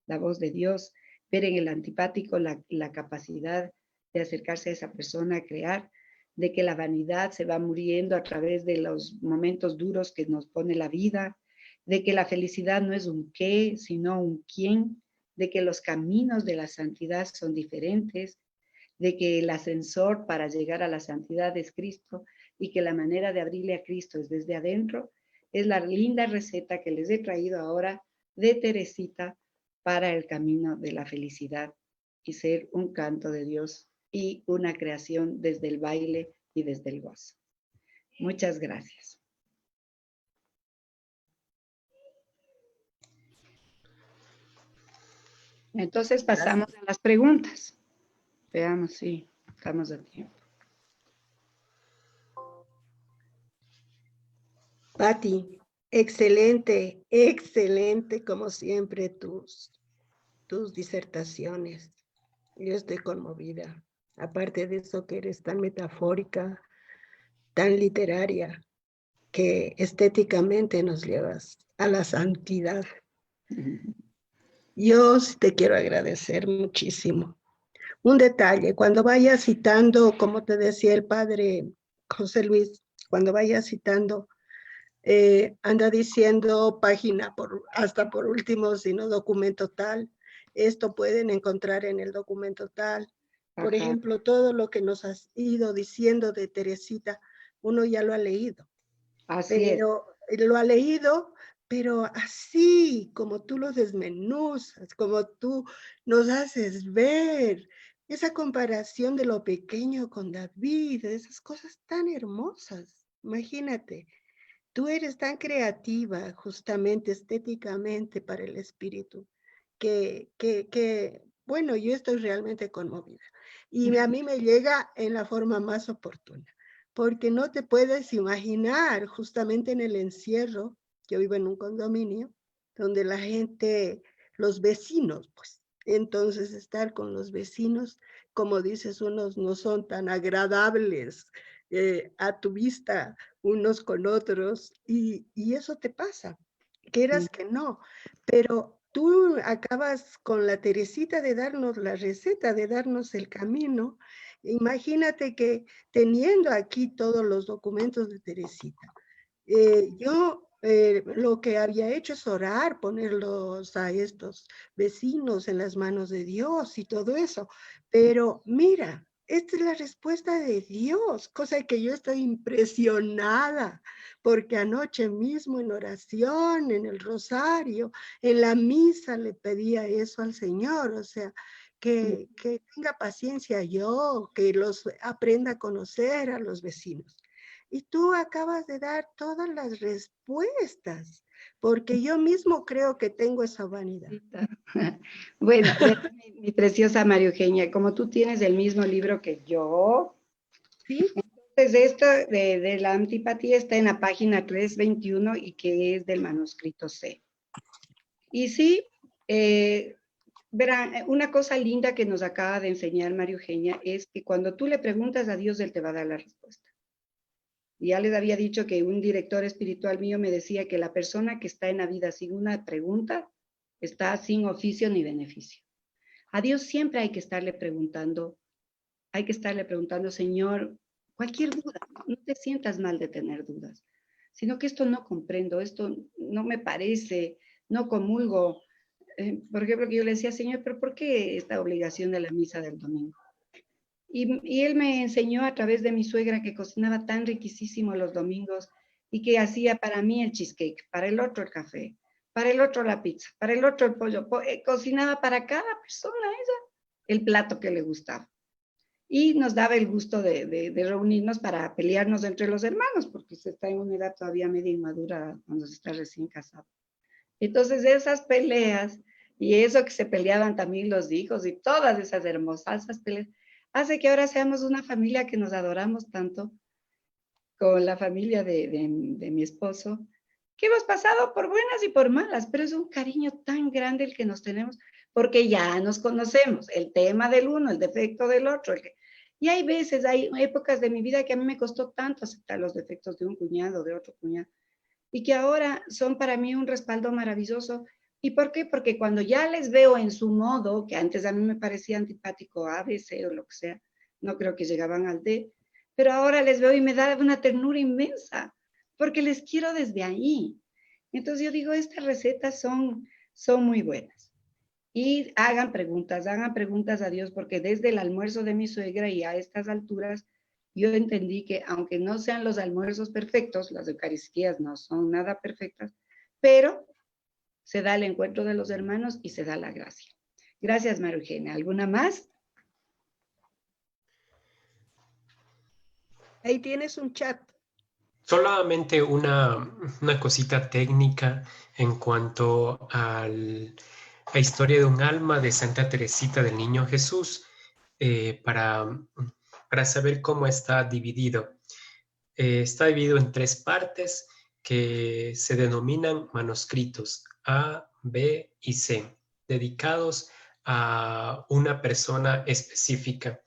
S1: la voz de Dios, ver en el antipático la capacidad de acercarse a esa persona, a crear, de que la vanidad se va muriendo a través de los momentos duros que nos pone la vida, de que la felicidad no es un qué, sino un quién, de que los caminos de la santidad son diferentes, de que el ascensor para llegar a la santidad es Cristo y que la manera de abrirle a Cristo es desde adentro, es la linda receta que les he traído ahora de Teresita para el camino de la felicidad y ser un canto de Dios y una creación desde el baile y desde el gozo. Muchas gracias. Entonces pasamos a las preguntas. Veamos si estamos a tiempo.
S3: Patti, excelente, excelente como siempre tus disertaciones. Yo estoy conmovida. Aparte de eso que eres tan metafórica, tan literaria, que estéticamente nos llevas a la santidad. Yo te quiero agradecer muchísimo. Un detalle, cuando vayas citando, como te decía el padre José Luis, cuando vayas citando, anda diciendo página hasta por último, sino documento tal. Esto pueden encontrar en el documento tal. Por ejemplo, todo lo que nos has ido diciendo de Teresita, uno ya lo ha leído. Pero lo ha leído, pero así como tú lo desmenuzas, como tú nos haces ver, esa comparación de lo pequeño con David, esas cosas tan hermosas. Imagínate, tú eres tan creativa, justamente estéticamente para el espíritu, bueno, yo estoy realmente conmovida. Y a mí me llega en la forma más oportuna, porque no te puedes imaginar, justamente en el encierro, yo vivo en un condominio, donde la gente, los vecinos, pues, entonces estar con los vecinos, como dices, unos no son tan agradables a tu vista, unos con otros, y eso te pasa, quieras que no, pero tú acabas con la Teresita de darnos la receta, de darnos el camino. Imagínate que teniendo aquí todos los documentos de Teresita, yo lo que había hecho es orar, ponerlos a estos vecinos en las manos de Dios y todo eso, pero mira, esta es la respuesta de Dios, cosa que yo estoy impresionada, porque anoche mismo en oración, en el rosario, en la misa le pedía eso al Señor, o sea, que tenga paciencia yo, que los aprenda a conocer a los vecinos. Y tú acabas de dar todas las respuestas, porque yo mismo creo que tengo esa vanidad.
S1: Bueno, mi preciosa María Eugenia, como tú tienes el mismo libro que yo,
S3: ¿Sí?
S1: entonces esto de la antipatía está en la página 321 y que es del manuscrito C. Y sí, verán, una cosa linda que nos acaba de enseñar María Eugenia es que cuando tú le preguntas a Dios, Él te va a dar la respuesta. Ya les había dicho que un director espiritual mío me decía que la persona que está en la vida sin una pregunta está sin oficio ni beneficio. A Dios siempre hay que estarle preguntando, Señor, cualquier duda, no te sientas mal de tener dudas, sino que esto no comprendo, esto no me parece, no comulgo. Por ejemplo, que yo le decía, Señor, pero ¿por qué esta obligación de la misa del domingo? Y él me enseñó a través de mi suegra que cocinaba tan riquísimo los domingos y que hacía para mí el cheesecake, para el otro el café, para el otro la pizza, para el otro el pollo. Cocinaba para cada persona ella el plato que le gustaba. Y nos daba el gusto de reunirnos para pelearnos entre los hermanos, porque se está en una edad todavía medio inmadura cuando se está recién casado. Entonces esas peleas y eso que se peleaban también los hijos y todas esas hermosas peleas, hace que ahora seamos una familia que nos adoramos tanto con la familia de mi esposo, que hemos pasado por buenas y por malas, pero es un cariño tan grande el que nos tenemos, porque ya nos conocemos, el tema del uno, el defecto del otro. Y hay veces, hay épocas de mi vida que a mí me costó tanto aceptar los defectos de un cuñado, de otro cuñado, y que ahora son para mí un respaldo maravilloso. ¿Y por qué? Porque cuando ya les veo en su modo, que antes a mí me parecía antipático A, B, C o lo que sea, no creo que llegaban al D, pero ahora les veo y me da una ternura inmensa, porque les quiero desde ahí. Entonces yo digo, estas recetas son muy buenas. Y hagan preguntas a Dios, porque desde el almuerzo de mi suegra y a estas alturas, yo entendí que aunque no sean los almuerzos perfectos, las Eucaristías no son nada perfectas, pero se da el encuentro de los hermanos y se da la gracia. Gracias, María Eugenia. ¿Alguna más?
S3: Ahí tienes un chat.
S2: Solamente una cosita técnica en cuanto a la historia de un alma de Santa Teresita del Niño Jesús, para saber cómo está dividido. Está dividido en 3 partes que se denominan manuscritos A, B y C, dedicados a una persona específica.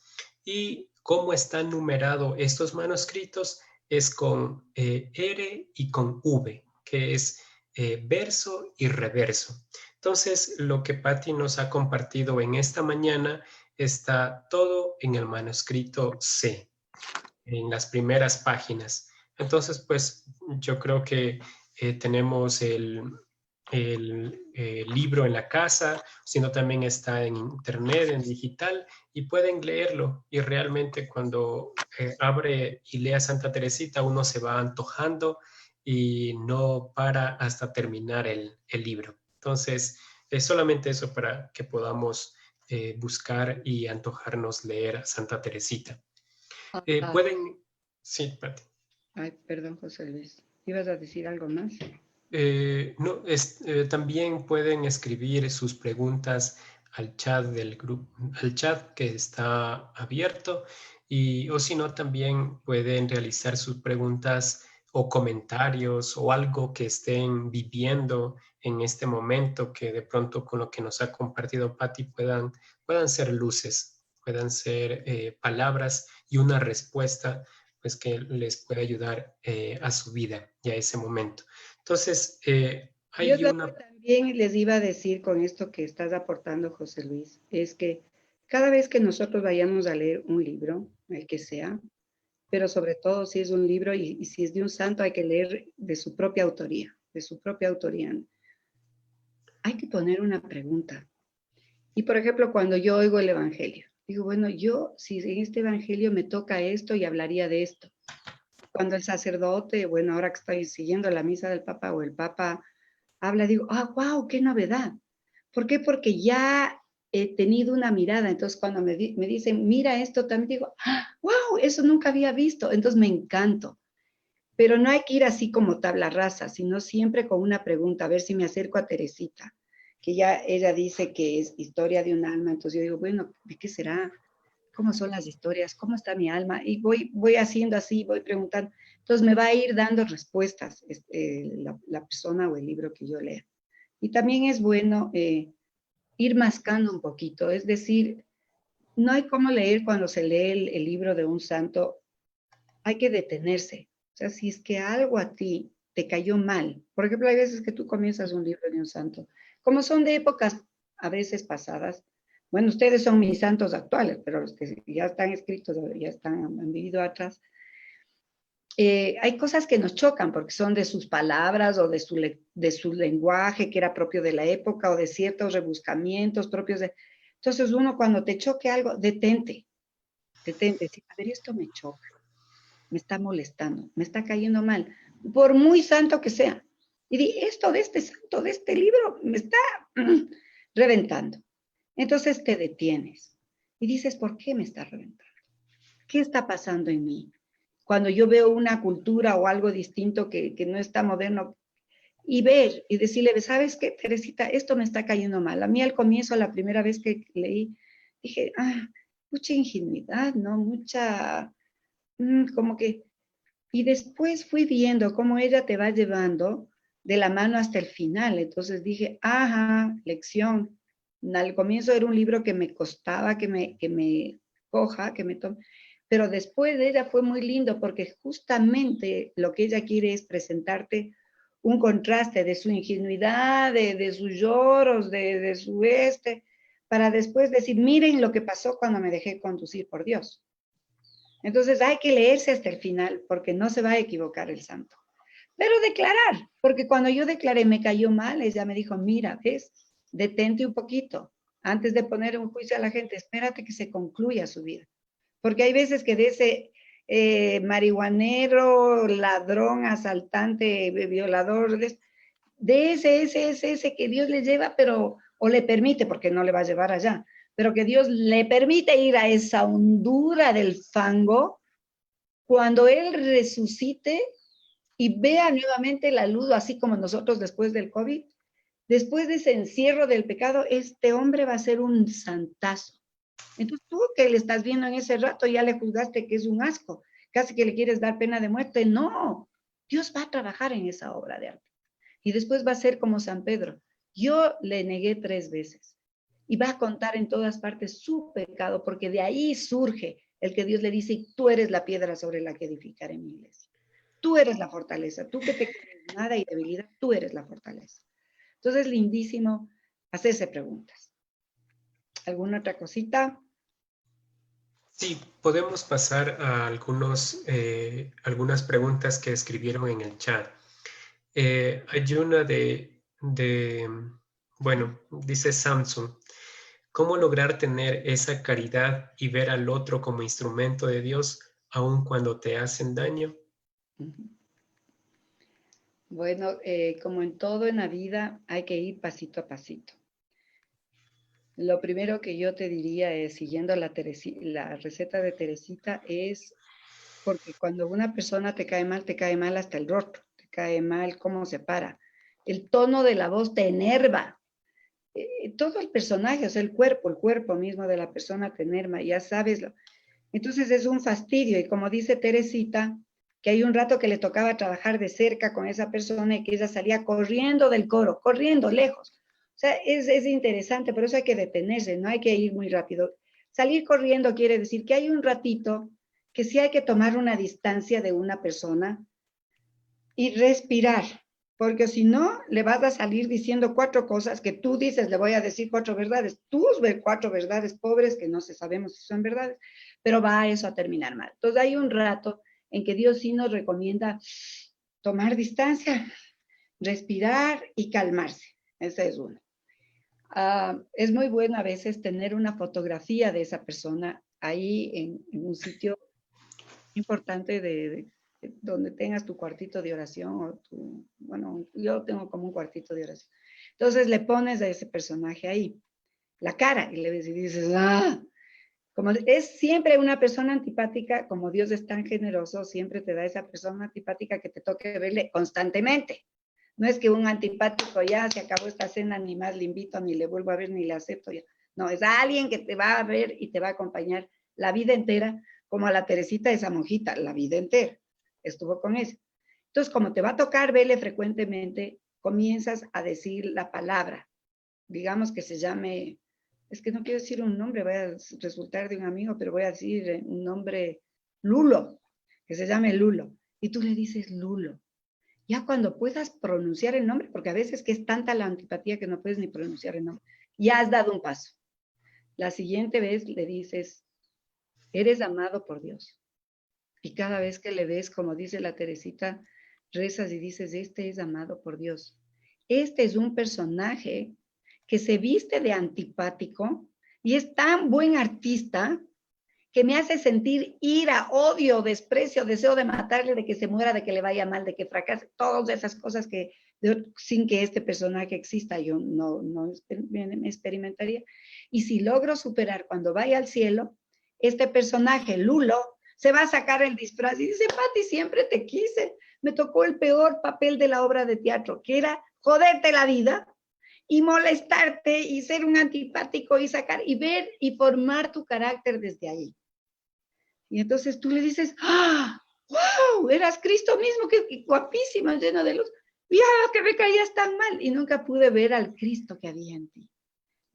S2: Y cómo están numerados estos manuscritos es con R y con V, que es verso y reverso. Entonces, lo que Patti nos ha compartido en esta mañana está todo en el manuscrito C, en las primeras páginas. Entonces, pues yo creo que tenemos el libro en la casa, sino también está en internet, en digital, y pueden leerlo. Y realmente cuando abre y lee a Santa Teresita, uno se va antojando y no para hasta terminar el libro. Entonces, es solamente eso para que podamos buscar y antojarnos leer a Santa Teresita. Pueden, sí, Pati.
S1: Ay, perdón, José Luis. ¿Ibas a decir algo más?
S2: No, también pueden escribir sus preguntas al chat del grupo, al chat que está abierto, o si no, también pueden realizar sus preguntas o comentarios o algo que estén viviendo en este momento, que de pronto con lo que nos ha compartido Patti puedan ser luces, puedan ser palabras y una respuesta pues que les pueda ayudar a su vida y a ese momento. Entonces, hay
S1: Yo
S2: una...
S1: también les iba a decir con esto que estás aportando, José Luis, es que cada vez que nosotros vayamos a leer un libro, el que sea, pero sobre todo si es un libro y si es de un santo, hay que leer de su propia autoría, de su propia autoría. Hay que poner una pregunta. Y por ejemplo, cuando yo oigo el Evangelio, digo, bueno, yo si en este Evangelio me toca esto y hablaría de esto. Cuando el sacerdote, bueno, ahora que estoy siguiendo la misa del Papa o el Papa habla, digo, wow, qué novedad. ¿Por qué? Porque ya he tenido una mirada. Entonces, cuando me dicen, mira esto, también digo, wow, eso nunca había visto. Entonces, me encanto. Pero no hay que ir así como tabla rasa, sino siempre con una pregunta, a ver si me acerco a Teresita, que ya ella dice que es historia de un alma, entonces yo digo, bueno, ¿de qué será? ¿Cómo son las historias? ¿Cómo está mi alma? Y voy haciendo así, voy preguntando. Entonces me va a ir dando respuestas la persona o el libro que yo lea. Y también es bueno ir mascando un poquito, es decir, no hay cómo leer cuando se lee el libro de un santo, hay que detenerse. O sea, si es que algo a ti te cayó mal, por ejemplo, hay veces que tú comienzas un libro de un santo, como son de épocas a veces pasadas, bueno, ustedes son mis santos actuales, pero los que ya están escritos, ya han vivido atrás, hay cosas que nos chocan porque son de sus palabras o de su lenguaje que era propio de la época o de ciertos rebuscamientos propios de... Entonces uno cuando te choque algo, detente, sí, a ver, esto me choca, me está molestando, me está cayendo mal, por muy santo que sea. Y di, esto de este santo, de este libro, me está reventando. Entonces te detienes y dices, ¿por qué me está reventando? ¿Qué está pasando en mí? Cuando yo veo una cultura o algo distinto que no está moderno, y ver y decirle, ¿sabes qué, Teresita? Esto me está cayendo mal. A mí al comienzo, la primera vez que leí, dije, mucha ingenuidad, ¿no? Mucha, como que, y después fui viendo cómo ella te va llevando de la mano hasta el final. Entonces dije, lección. Al comienzo era un libro que me costaba que me coja, que me tome, pero después de ella fue muy lindo porque justamente lo que ella quiere es presentarte un contraste de su ingenuidad, de sus lloros, de su para después decir, miren lo que pasó cuando me dejé conducir por Dios. Entonces hay que leerse hasta el final porque no se va a equivocar el santo. Pero declarar, porque cuando yo declaré me cayó mal, ella me dijo, mira, ves, detente un poquito. Antes de poner un juicio a la gente, espérate que se concluya su vida. Porque hay veces que de ese marihuanero, ladrón, asaltante, violador, de ese que Dios le lleva, pero, o le permite, porque no le va a llevar allá, pero que Dios le permite ir a esa hondura del fango, cuando Él resucite y vea nuevamente la luz, así como nosotros después del COVID, después de ese encierro del pecado, este hombre va a ser un santazo. Entonces tú que le estás viendo en ese rato ya le juzgaste que es un asco, casi que le quieres dar pena de muerte. No, Dios va a trabajar en esa obra de arte. Y después va a ser como San Pedro. Yo le negué 3 veces. Y va a contar en todas partes su pecado, porque de ahí surge el que Dios le dice, tú eres la piedra sobre la que edificaré mi iglesia. Tú eres la fortaleza. Tú que te crees nada y debilidad, tú eres la fortaleza. Entonces, lindísimo hacerse preguntas. ¿Alguna otra cosita?
S2: Sí, podemos pasar a algunas preguntas que escribieron en el chat. Hay una bueno, dice Samsung, ¿cómo lograr tener esa caridad y ver al otro como instrumento de Dios, aun cuando te hacen daño?
S1: Bueno, como en todo en la vida, hay que ir pasito a pasito. Lo primero que yo te diría es, siguiendo la receta de Teresita, es porque cuando una persona te cae mal hasta el rostro, te cae mal cómo se para. El tono de la voz te enerva. Todo el personaje, o sea, el cuerpo mismo de la persona te enerva, ya sabes. Entonces es un fastidio y como dice Teresita, que hay un rato que le tocaba trabajar de cerca con esa persona y que ella salía corriendo del coro, corriendo lejos. O sea, es interesante, pero eso hay que detenerse, no hay que ir muy rápido. Salir corriendo quiere decir que hay un ratito que sí hay que tomar una distancia de una persona y respirar, porque si no, le vas a salir diciendo 4 cosas que tú dices, le voy a decir 4 verdades, tus 4 verdades pobres que no se sabemos si son verdades, pero va a eso a terminar mal. Entonces hay un rato en que Dios sí nos recomienda tomar distancia, respirar y calmarse. Esa es una. Es muy bueno a veces tener una fotografía de esa persona ahí en un sitio importante donde tengas tu cuartito de oración o bueno, yo tengo como un cuartito de oración. Entonces le pones a ese personaje ahí, la cara, y le ves y dices, Como es siempre una persona antipática, como Dios es tan generoso, siempre te da esa persona antipática que te toque verle constantemente. No es que un antipático ya se acabó esta cena, ni más le invito, ni le vuelvo a ver, ni le acepto ya. No, es alguien que te va a ver y te va a acompañar la vida entera, como a la Teresita, esa monjita, la vida entera. Estuvo con ese. Entonces, como te va a tocar verle frecuentemente, comienzas a decir la palabra. Digamos que se llame, es que no quiero decir un nombre, va a resultar de un amigo, pero voy a decir un nombre, Lulo, que se llame Lulo. Y tú le dices Lulo. Ya cuando puedas pronunciar el nombre, porque a veces que es tanta la antipatía que no puedes ni pronunciar el nombre, ya has dado un paso. La siguiente vez le dices, eres amado por Dios. Y cada vez que le ves, como dice la Teresita, rezas y dices, este es amado por Dios. Este es un personaje que se viste de antipático y es tan buen artista que me hace sentir ira, odio, desprecio, deseo de matarle, de que se muera, de que le vaya mal, de que fracase, todas esas cosas que sin que este personaje exista yo no experimentaría. Y si logro superar cuando vaya al cielo, este personaje, Lulo, se va a sacar el disfraz y dice, Pati, siempre te quise, me tocó el peor papel de la obra de teatro, que era joderte la vida y molestarte y ser un antipático y sacar y ver y formar tu carácter desde ahí. Y entonces tú le dices, ¡ah! ¡Wow! Eras Cristo mismo, que guapísima, lleno de luz. ¡Ya, que me caías tan mal! Y nunca pude ver al Cristo que había en ti.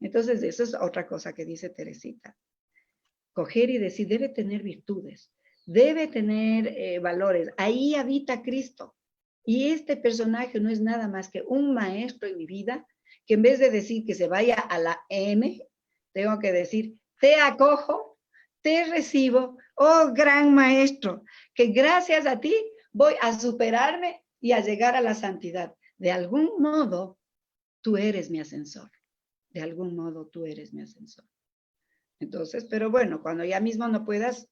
S1: Entonces, eso es otra cosa que dice Teresita. Coger y decir, debe tener virtudes, debe tener valores. Ahí habita Cristo. Y este personaje no es nada más que un maestro en mi vida, que en vez de decir que se vaya a la M, tengo que decir, te acojo, te recibo, oh gran maestro, que gracias a ti voy a superarme y a llegar a la santidad. De algún modo, tú eres mi ascensor. De algún modo, tú eres mi ascensor. Entonces, pero bueno, cuando ya mismo no puedas,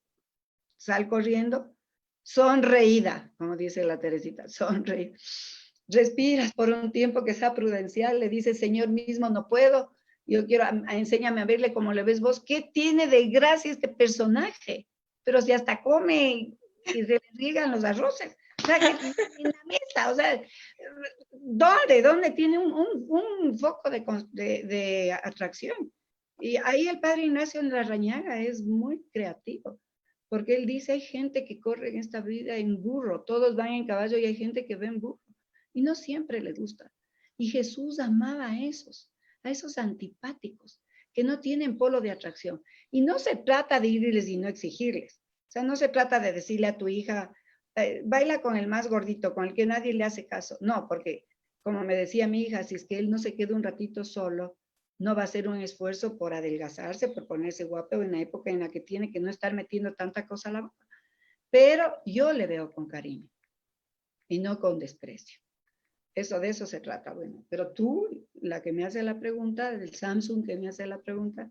S1: sal corriendo, sonreída, como dice la Teresita, sonreída. Respiras por un tiempo que sea prudencial, le dices, Señor mismo, no puedo, yo quiero, enséñame a verle como le ves vos. ¿Qué tiene de gracia este personaje? Pero si hasta come y se le riegan los arroces. O sea, que en la mesa, o sea, ¿dónde tiene un foco de atracción? Y ahí el padre Ignacio en la Rañaga es muy creativo, porque él dice, hay gente que corre en esta vida en burro, todos van en caballo y hay gente que ve en burro, y no siempre les gusta. Y Jesús amaba a esos antipáticos, que no tienen polo de atracción. Y no se trata de irles y no exigirles. O sea, no se trata de decirle a tu hija, baila con el más gordito, con el que nadie le hace caso. No, porque como me decía mi hija, si es que él no se queda un ratito solo, no va a hacer un esfuerzo por adelgazarse, por ponerse guapo en la época en la que tiene que no estar metiendo tanta cosa a la boca. Pero yo le veo con cariño y no con desprecio. De eso se trata, bueno. Pero tú, la que me hace la pregunta, del Samsung que me hace la pregunta,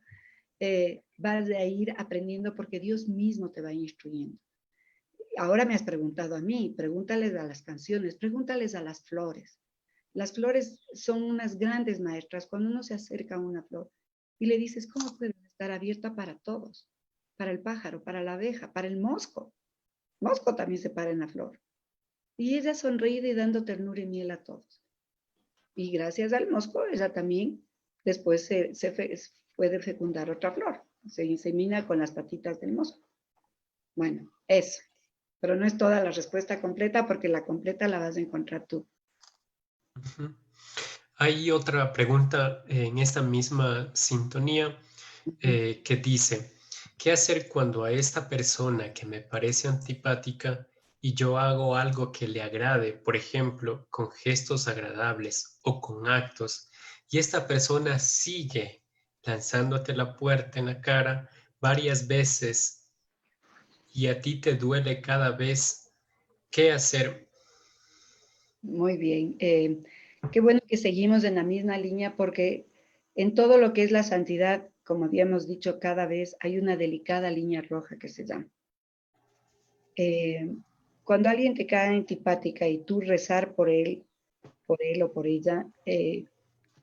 S1: vas a ir aprendiendo porque Dios mismo te va instruyendo. Ahora me has preguntado a mí, pregúntales a las canciones, pregúntales a las flores. Las flores son unas grandes maestras. Cuando uno se acerca a una flor y le dices, ¿cómo puede estar abierta para todos? Para el pájaro, para la abeja, para el mosco. Mosco también se para en la flor. Y ella sonríe y dando ternura y miel a todos. Y gracias al mosco, ella también después se puede fecundar otra flor. Se insemina con las patitas del mosco. Bueno, eso. Pero no es toda la respuesta completa porque la completa la vas a encontrar tú.
S2: Uh-huh. Hay otra pregunta en esta misma sintonía que dice, ¿qué hacer cuando a esta persona que me parece antipática y yo hago algo que le agrade, por ejemplo, con gestos agradables o con actos, y esta persona sigue lanzándote la puerta en la cara varias veces y a ti te duele cada vez? ¿Qué hacer?
S1: Muy bien. Qué bueno que seguimos en la misma línea porque en todo lo que es la santidad, como habíamos dicho, cada vez hay una delicada línea roja que se llama. Cuando alguien te cae antipática y tú rezar por él o por ella,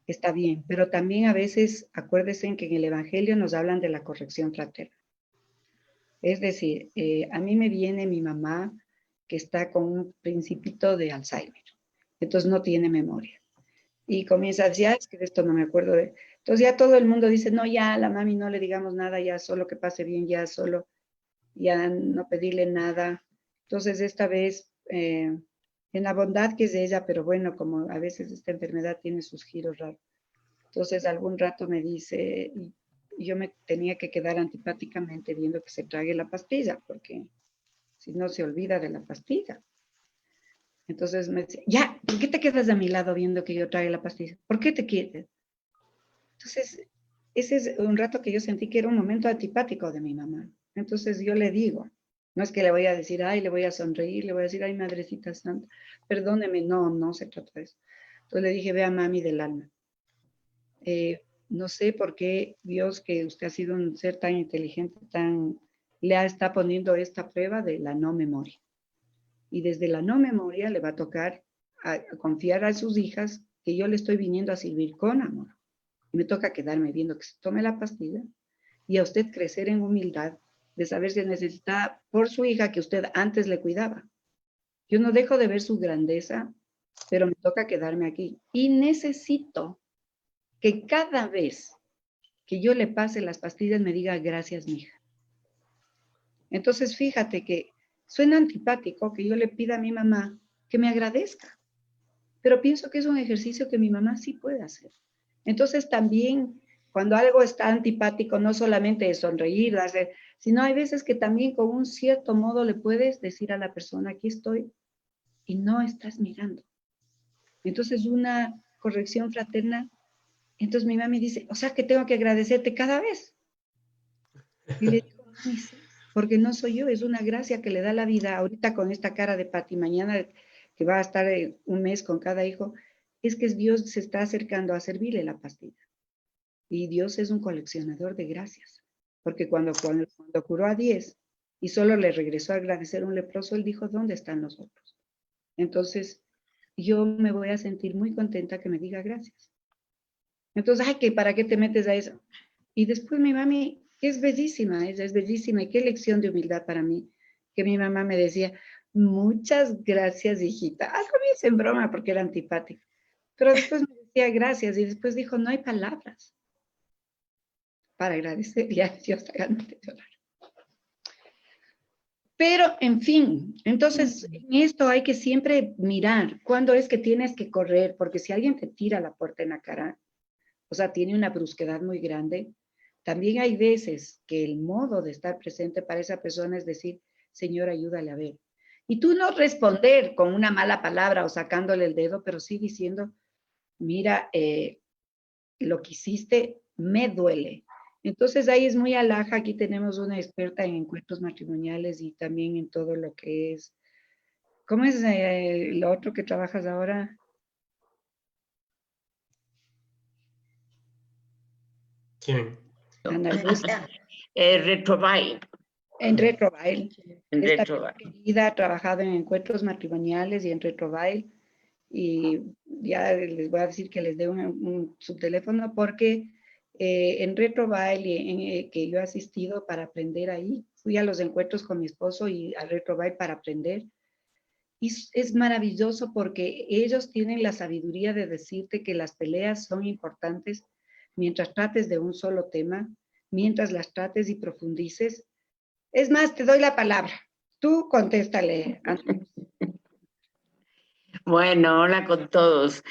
S1: está bien, pero también a veces acuérdense que en el Evangelio nos hablan de la corrección fraterna. Es decir, a mí me viene mi mamá que está con un principito de Alzheimer, entonces no tiene memoria. Y comienza a decir, es que de esto no me acuerdo de... Entonces ya todo el mundo dice, no, ya a la mami no le digamos nada, ya solo que pase bien, ya solo, ya no pedirle nada. Entonces esta vez, en la bondad que es de ella, pero bueno, como a veces esta enfermedad tiene sus giros raros. Entonces algún rato me dice, y yo me tenía que quedar antipáticamente viendo que se trague la pastilla, porque si no se olvida de la pastilla. Entonces me dice, ya, ¿por qué te quedas a mi lado viendo que yo trague la pastilla? ¿Por qué te quieres? Entonces, ese es un rato que yo sentí que era un momento antipático de mi mamá. Entonces yo le digo, no es que le voy a decir, ay, le voy a sonreír, le voy a decir, ay, madrecita santa, perdóneme, no, no se trata de eso. Entonces le dije, vea, mami del alma, no sé por qué Dios, que usted ha sido un ser tan inteligente, está poniendo esta prueba de la no memoria. Y desde la no memoria le va a tocar a confiar a sus hijas que yo le estoy viniendo a servir con amor. Y me toca quedarme viendo que se tome la pastilla y a usted crecer en humildad de saber si necesita por su hija que usted antes le cuidaba. Yo no dejo de ver su grandeza, pero me toca quedarme aquí. Y necesito que cada vez que yo le pase las pastillas me diga gracias, mija. Entonces, fíjate que suena antipático que yo le pida a mi mamá que me agradezca, pero pienso que es un ejercicio que mi mamá sí puede hacer. Entonces, también cuando algo está antipático, no solamente es sonreír, darse, sino hay veces que también con un cierto modo le puedes decir a la persona, aquí estoy, y no estás mirando. Entonces, una corrección fraterna. Entonces mi mami dice, o sea que tengo que agradecerte cada vez. Y le digo, mami, sí, porque no soy yo, es una gracia que le da la vida ahorita con esta cara de Pati, mañana que va a estar un mes con cada hijo, es que Dios se está acercando a servirle la pastilla. Y Dios es un coleccionador de gracias, porque cuando curó a 10 y solo le regresó a agradecer a un leproso, él dijo, ¿dónde están los otros? Entonces, yo me voy a sentir muy contenta que me diga gracias. Entonces, ay, ¿para qué te metes a eso? Y después mi mami, que es bellísima, ella es bellísima, y qué lección de humildad para mí, que mi mamá me decía, muchas gracias, hijita. Algo me hice en broma porque era antipática, pero después me decía gracias, y después dijo, no hay palabras para agradecer, ya yo hasta ganas de llorar. Pero, en fin, entonces en esto hay que siempre mirar cuándo es que tienes que correr, porque si alguien te tira la puerta en la cara, o sea, tiene una brusquedad muy grande, también hay veces que el modo de estar presente para esa persona es decir, Señor, ayúdale a ver. Y tú no responder con una mala palabra o sacándole el dedo, pero sí diciendo, mira, lo que hiciste me duele. Entonces ahí es muy alhaja, aquí tenemos una experta en encuentros matrimoniales y también en todo lo que es, ¿cómo es lo otro que trabajas ahora?
S2: ¿Quién?
S1: Ana Luisa.
S4: Retrobail.
S1: En Retrobail.
S4: En
S1: Esta
S4: Retrobail.
S1: querida ha trabajado en encuentros matrimoniales y en Retrobail. Y ya les voy a decir que les dé su teléfono porque en Retrobail, que yo he asistido para aprender ahí, fui a los encuentros con mi esposo y a Retrobail para aprender. Y es maravilloso porque ellos tienen la sabiduría de decirte que las peleas son importantes mientras trates de un solo tema, mientras las trates y profundices. Es más, te doy la palabra. Tú contéstale.
S4: Bueno, hola con todos.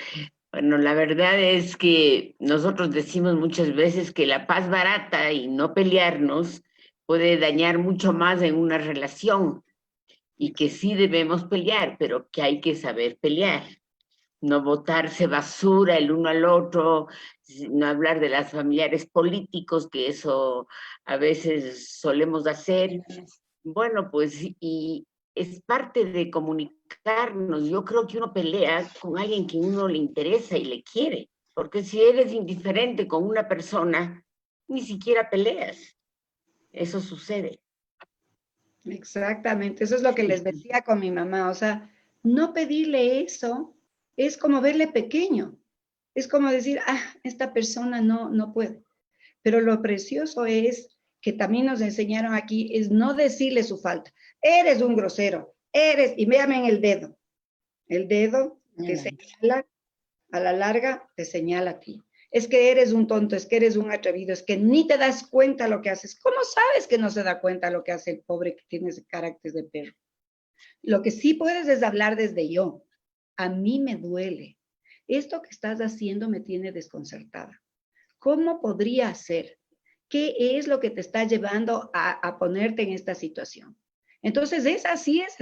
S4: Bueno, la verdad es que nosotros decimos muchas veces que la paz barata y no pelearnos puede dañar mucho más en una relación y que sí debemos pelear, pero que hay que saber pelear. No botarse basura el uno al otro, no hablar de las familiares políticos, que eso a veces solemos hacer. Bueno, pues, y es parte de comunicarnos. Yo creo que uno pelea con alguien que uno le interesa y le quiere, porque si eres indiferente con una persona, ni siquiera peleas. Eso sucede.
S1: Exactamente, eso es lo que les decía con mi mamá. O sea, no pedirle eso es como verle pequeño. Es como decir, esta persona no puede. Pero lo precioso es que también nos enseñaron aquí es no decirle su falta. Eres un grosero, y véame en el dedo. El dedo te señala, a la larga te señala a ti. Es que eres un tonto, es que eres un atrevido, es que ni te das cuenta lo que haces. ¿Cómo sabes que no se da cuenta lo que hace el pobre que tiene ese carácter de perro? Lo que sí puedes es hablar desde yo. A mí me duele. Esto que estás haciendo me tiene desconcertada. ¿Cómo podría ser? ¿Qué es lo que te está llevando a ponerte en esta situación? Entonces, así es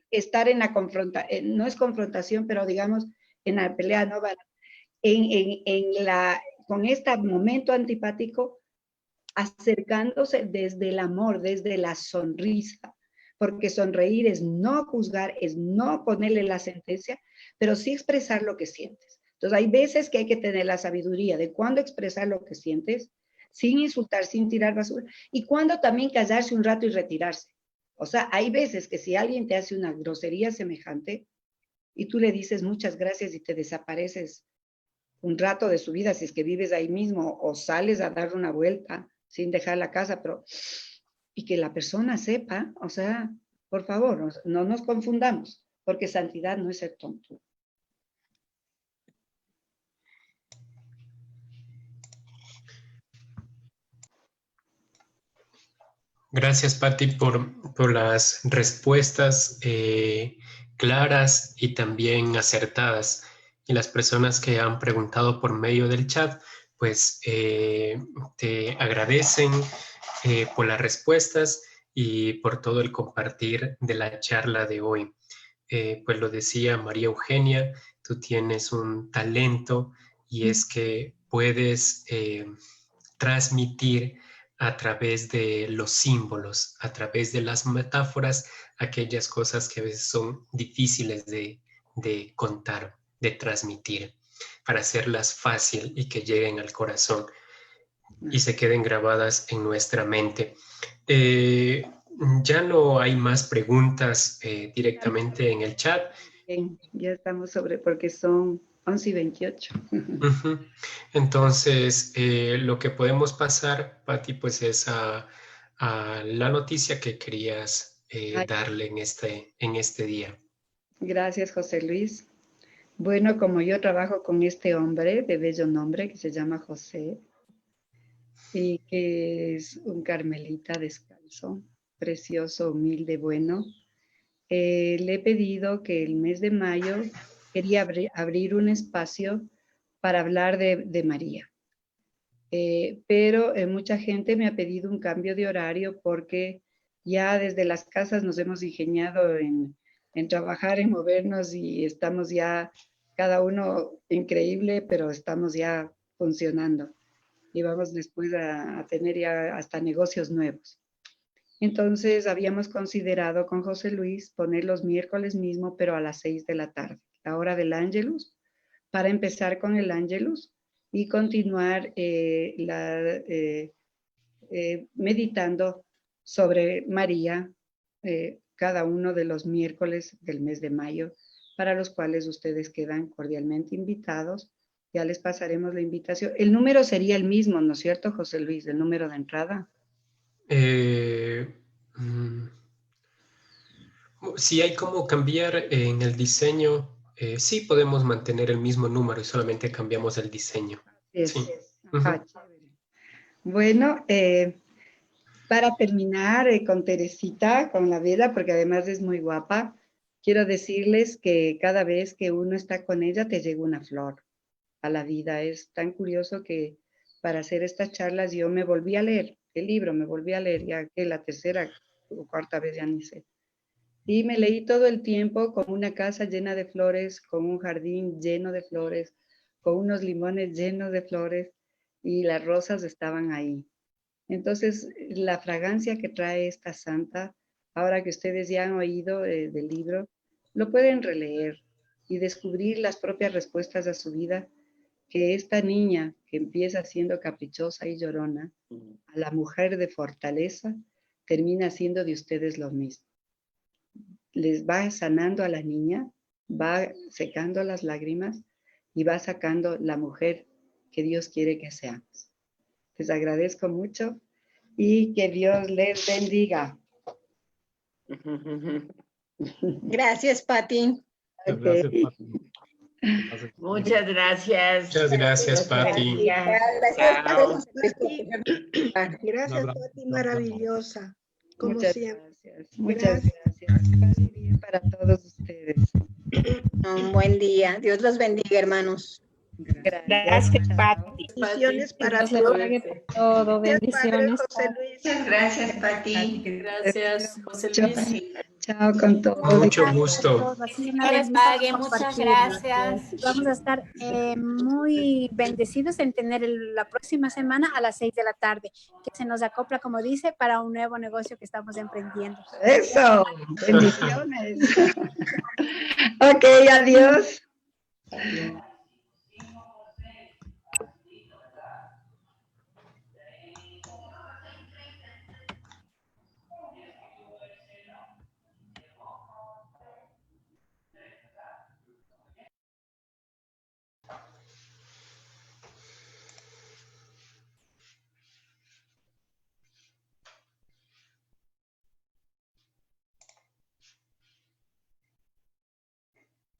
S1: estar en la confrontación, no es confrontación, pero digamos, en la pelea, ¿no? Con este momento antipático, acercándose desde el amor, desde la sonrisa, porque sonreír es no juzgar, es no ponerle la sentencia, pero sí expresar lo que sientes. Entonces, hay veces que hay que tener la sabiduría de cuándo expresar lo que sientes, sin insultar, sin tirar basura, y cuándo también callarse un rato y retirarse. O sea, hay veces que si alguien te hace una grosería semejante y tú le dices muchas gracias y te desapareces un rato de su vida, si es que vives ahí mismo, o sales a dar una vuelta sin dejar la casa, pero y que la persona sepa, o sea, por favor, no nos confundamos, porque santidad no es ser tonto.
S2: Gracias, Patti, por las respuestas claras y también acertadas. Y las personas que han preguntado por medio del chat, pues te agradecen por las respuestas y por todo el compartir de la charla de hoy. Pues lo decía María Eugenia, tú tienes un talento y es que puedes transmitir a través de los símbolos, a través de las metáforas, aquellas cosas que a veces son difíciles de contar, de transmitir, para hacerlas fácil y que lleguen al corazón y se queden grabadas en nuestra mente. Ya no hay más preguntas directamente en el chat.
S1: Bien, ya estamos porque son 11:28.
S2: Uh-huh. Entonces, lo que podemos pasar, Patti, pues es a la noticia que querías darle en este día.
S1: Gracias, José Luis. Bueno, como yo trabajo con este hombre de bello nombre que se llama José y que es un carmelita descalzo, precioso, humilde, bueno, le he pedido que el mes de mayo quería abrir un espacio para hablar de María. Pero mucha gente me ha pedido un cambio de horario porque ya desde las casas nos hemos ingeniado en trabajar, en movernos y estamos ya cada uno increíble, pero estamos ya funcionando y vamos después a tener ya hasta negocios nuevos. Entonces habíamos considerado con José Luis poner los miércoles mismo, pero a las 6 de la tarde, la hora del Ángelus, para empezar con el Ángelus y continuar meditando sobre María cada uno de los miércoles del mes de mayo, para los cuales ustedes quedan cordialmente invitados. Ya les pasaremos la invitación. El número sería el mismo, ¿no es cierto, José Luis? El número de entrada.
S2: Si hay como cambiar en el diseño, sí podemos mantener el mismo número y solamente cambiamos el diseño. Sí.
S1: Ajá, chévere. Bueno, para terminar con Teresita, con la vela, porque además es muy guapa, quiero decirles que cada vez que uno está con ella te llega una flor a la vida. Es tan curioso que para hacer estas charlas yo me volví a leer el libro, me volví a leer ya que la tercera o cuarta vez ya ni sé. Y me leí todo el tiempo con una casa llena de flores, con un jardín lleno de flores, con unos limones llenos de flores y las rosas estaban ahí. Entonces, la fragancia que trae esta santa, ahora que ustedes ya han oído del libro, lo pueden releer y descubrir las propias respuestas a su vida, que esta niña que empieza siendo caprichosa y llorona, a la mujer de fortaleza, termina siendo de ustedes lo mismo. Les va sanando a la niña, va secando las lágrimas y va sacando la mujer que Dios quiere que seamos. Les agradezco mucho y que Dios les bendiga.
S5: Gracias, Pati.
S2: Muchas gracias, Pati.
S4: Muchas gracias.
S2: Muchas gracias, Pati.
S4: Chao.
S3: Gracias, Pati, maravillosa. Como
S1: Muchas
S3: siempre.
S1: gracias. Muchas gracias. Paz y bien para todos ustedes.
S5: Un buen día. Dios los bendiga, hermanos.
S4: Gracias, Pati.
S3: Bendiciones para
S6: Dios le
S3: todos.
S6: pague por todo.
S3: Gracias, Padre
S6: Bendiciones.
S3: José Luis.
S7: Muchas gracias, Pati.
S6: Gracias, José
S1: Chao,
S6: Luis.
S1: chao con todos.
S2: Mucho gusto.
S8: Dios les pague, muchas gracias. Vamos a estar muy bendecidos en tener la próxima semana a las 6 de la tarde, que se nos acopla, como dice, para un nuevo negocio que estamos emprendiendo.
S1: Eso, bendiciones. Ok, adiós.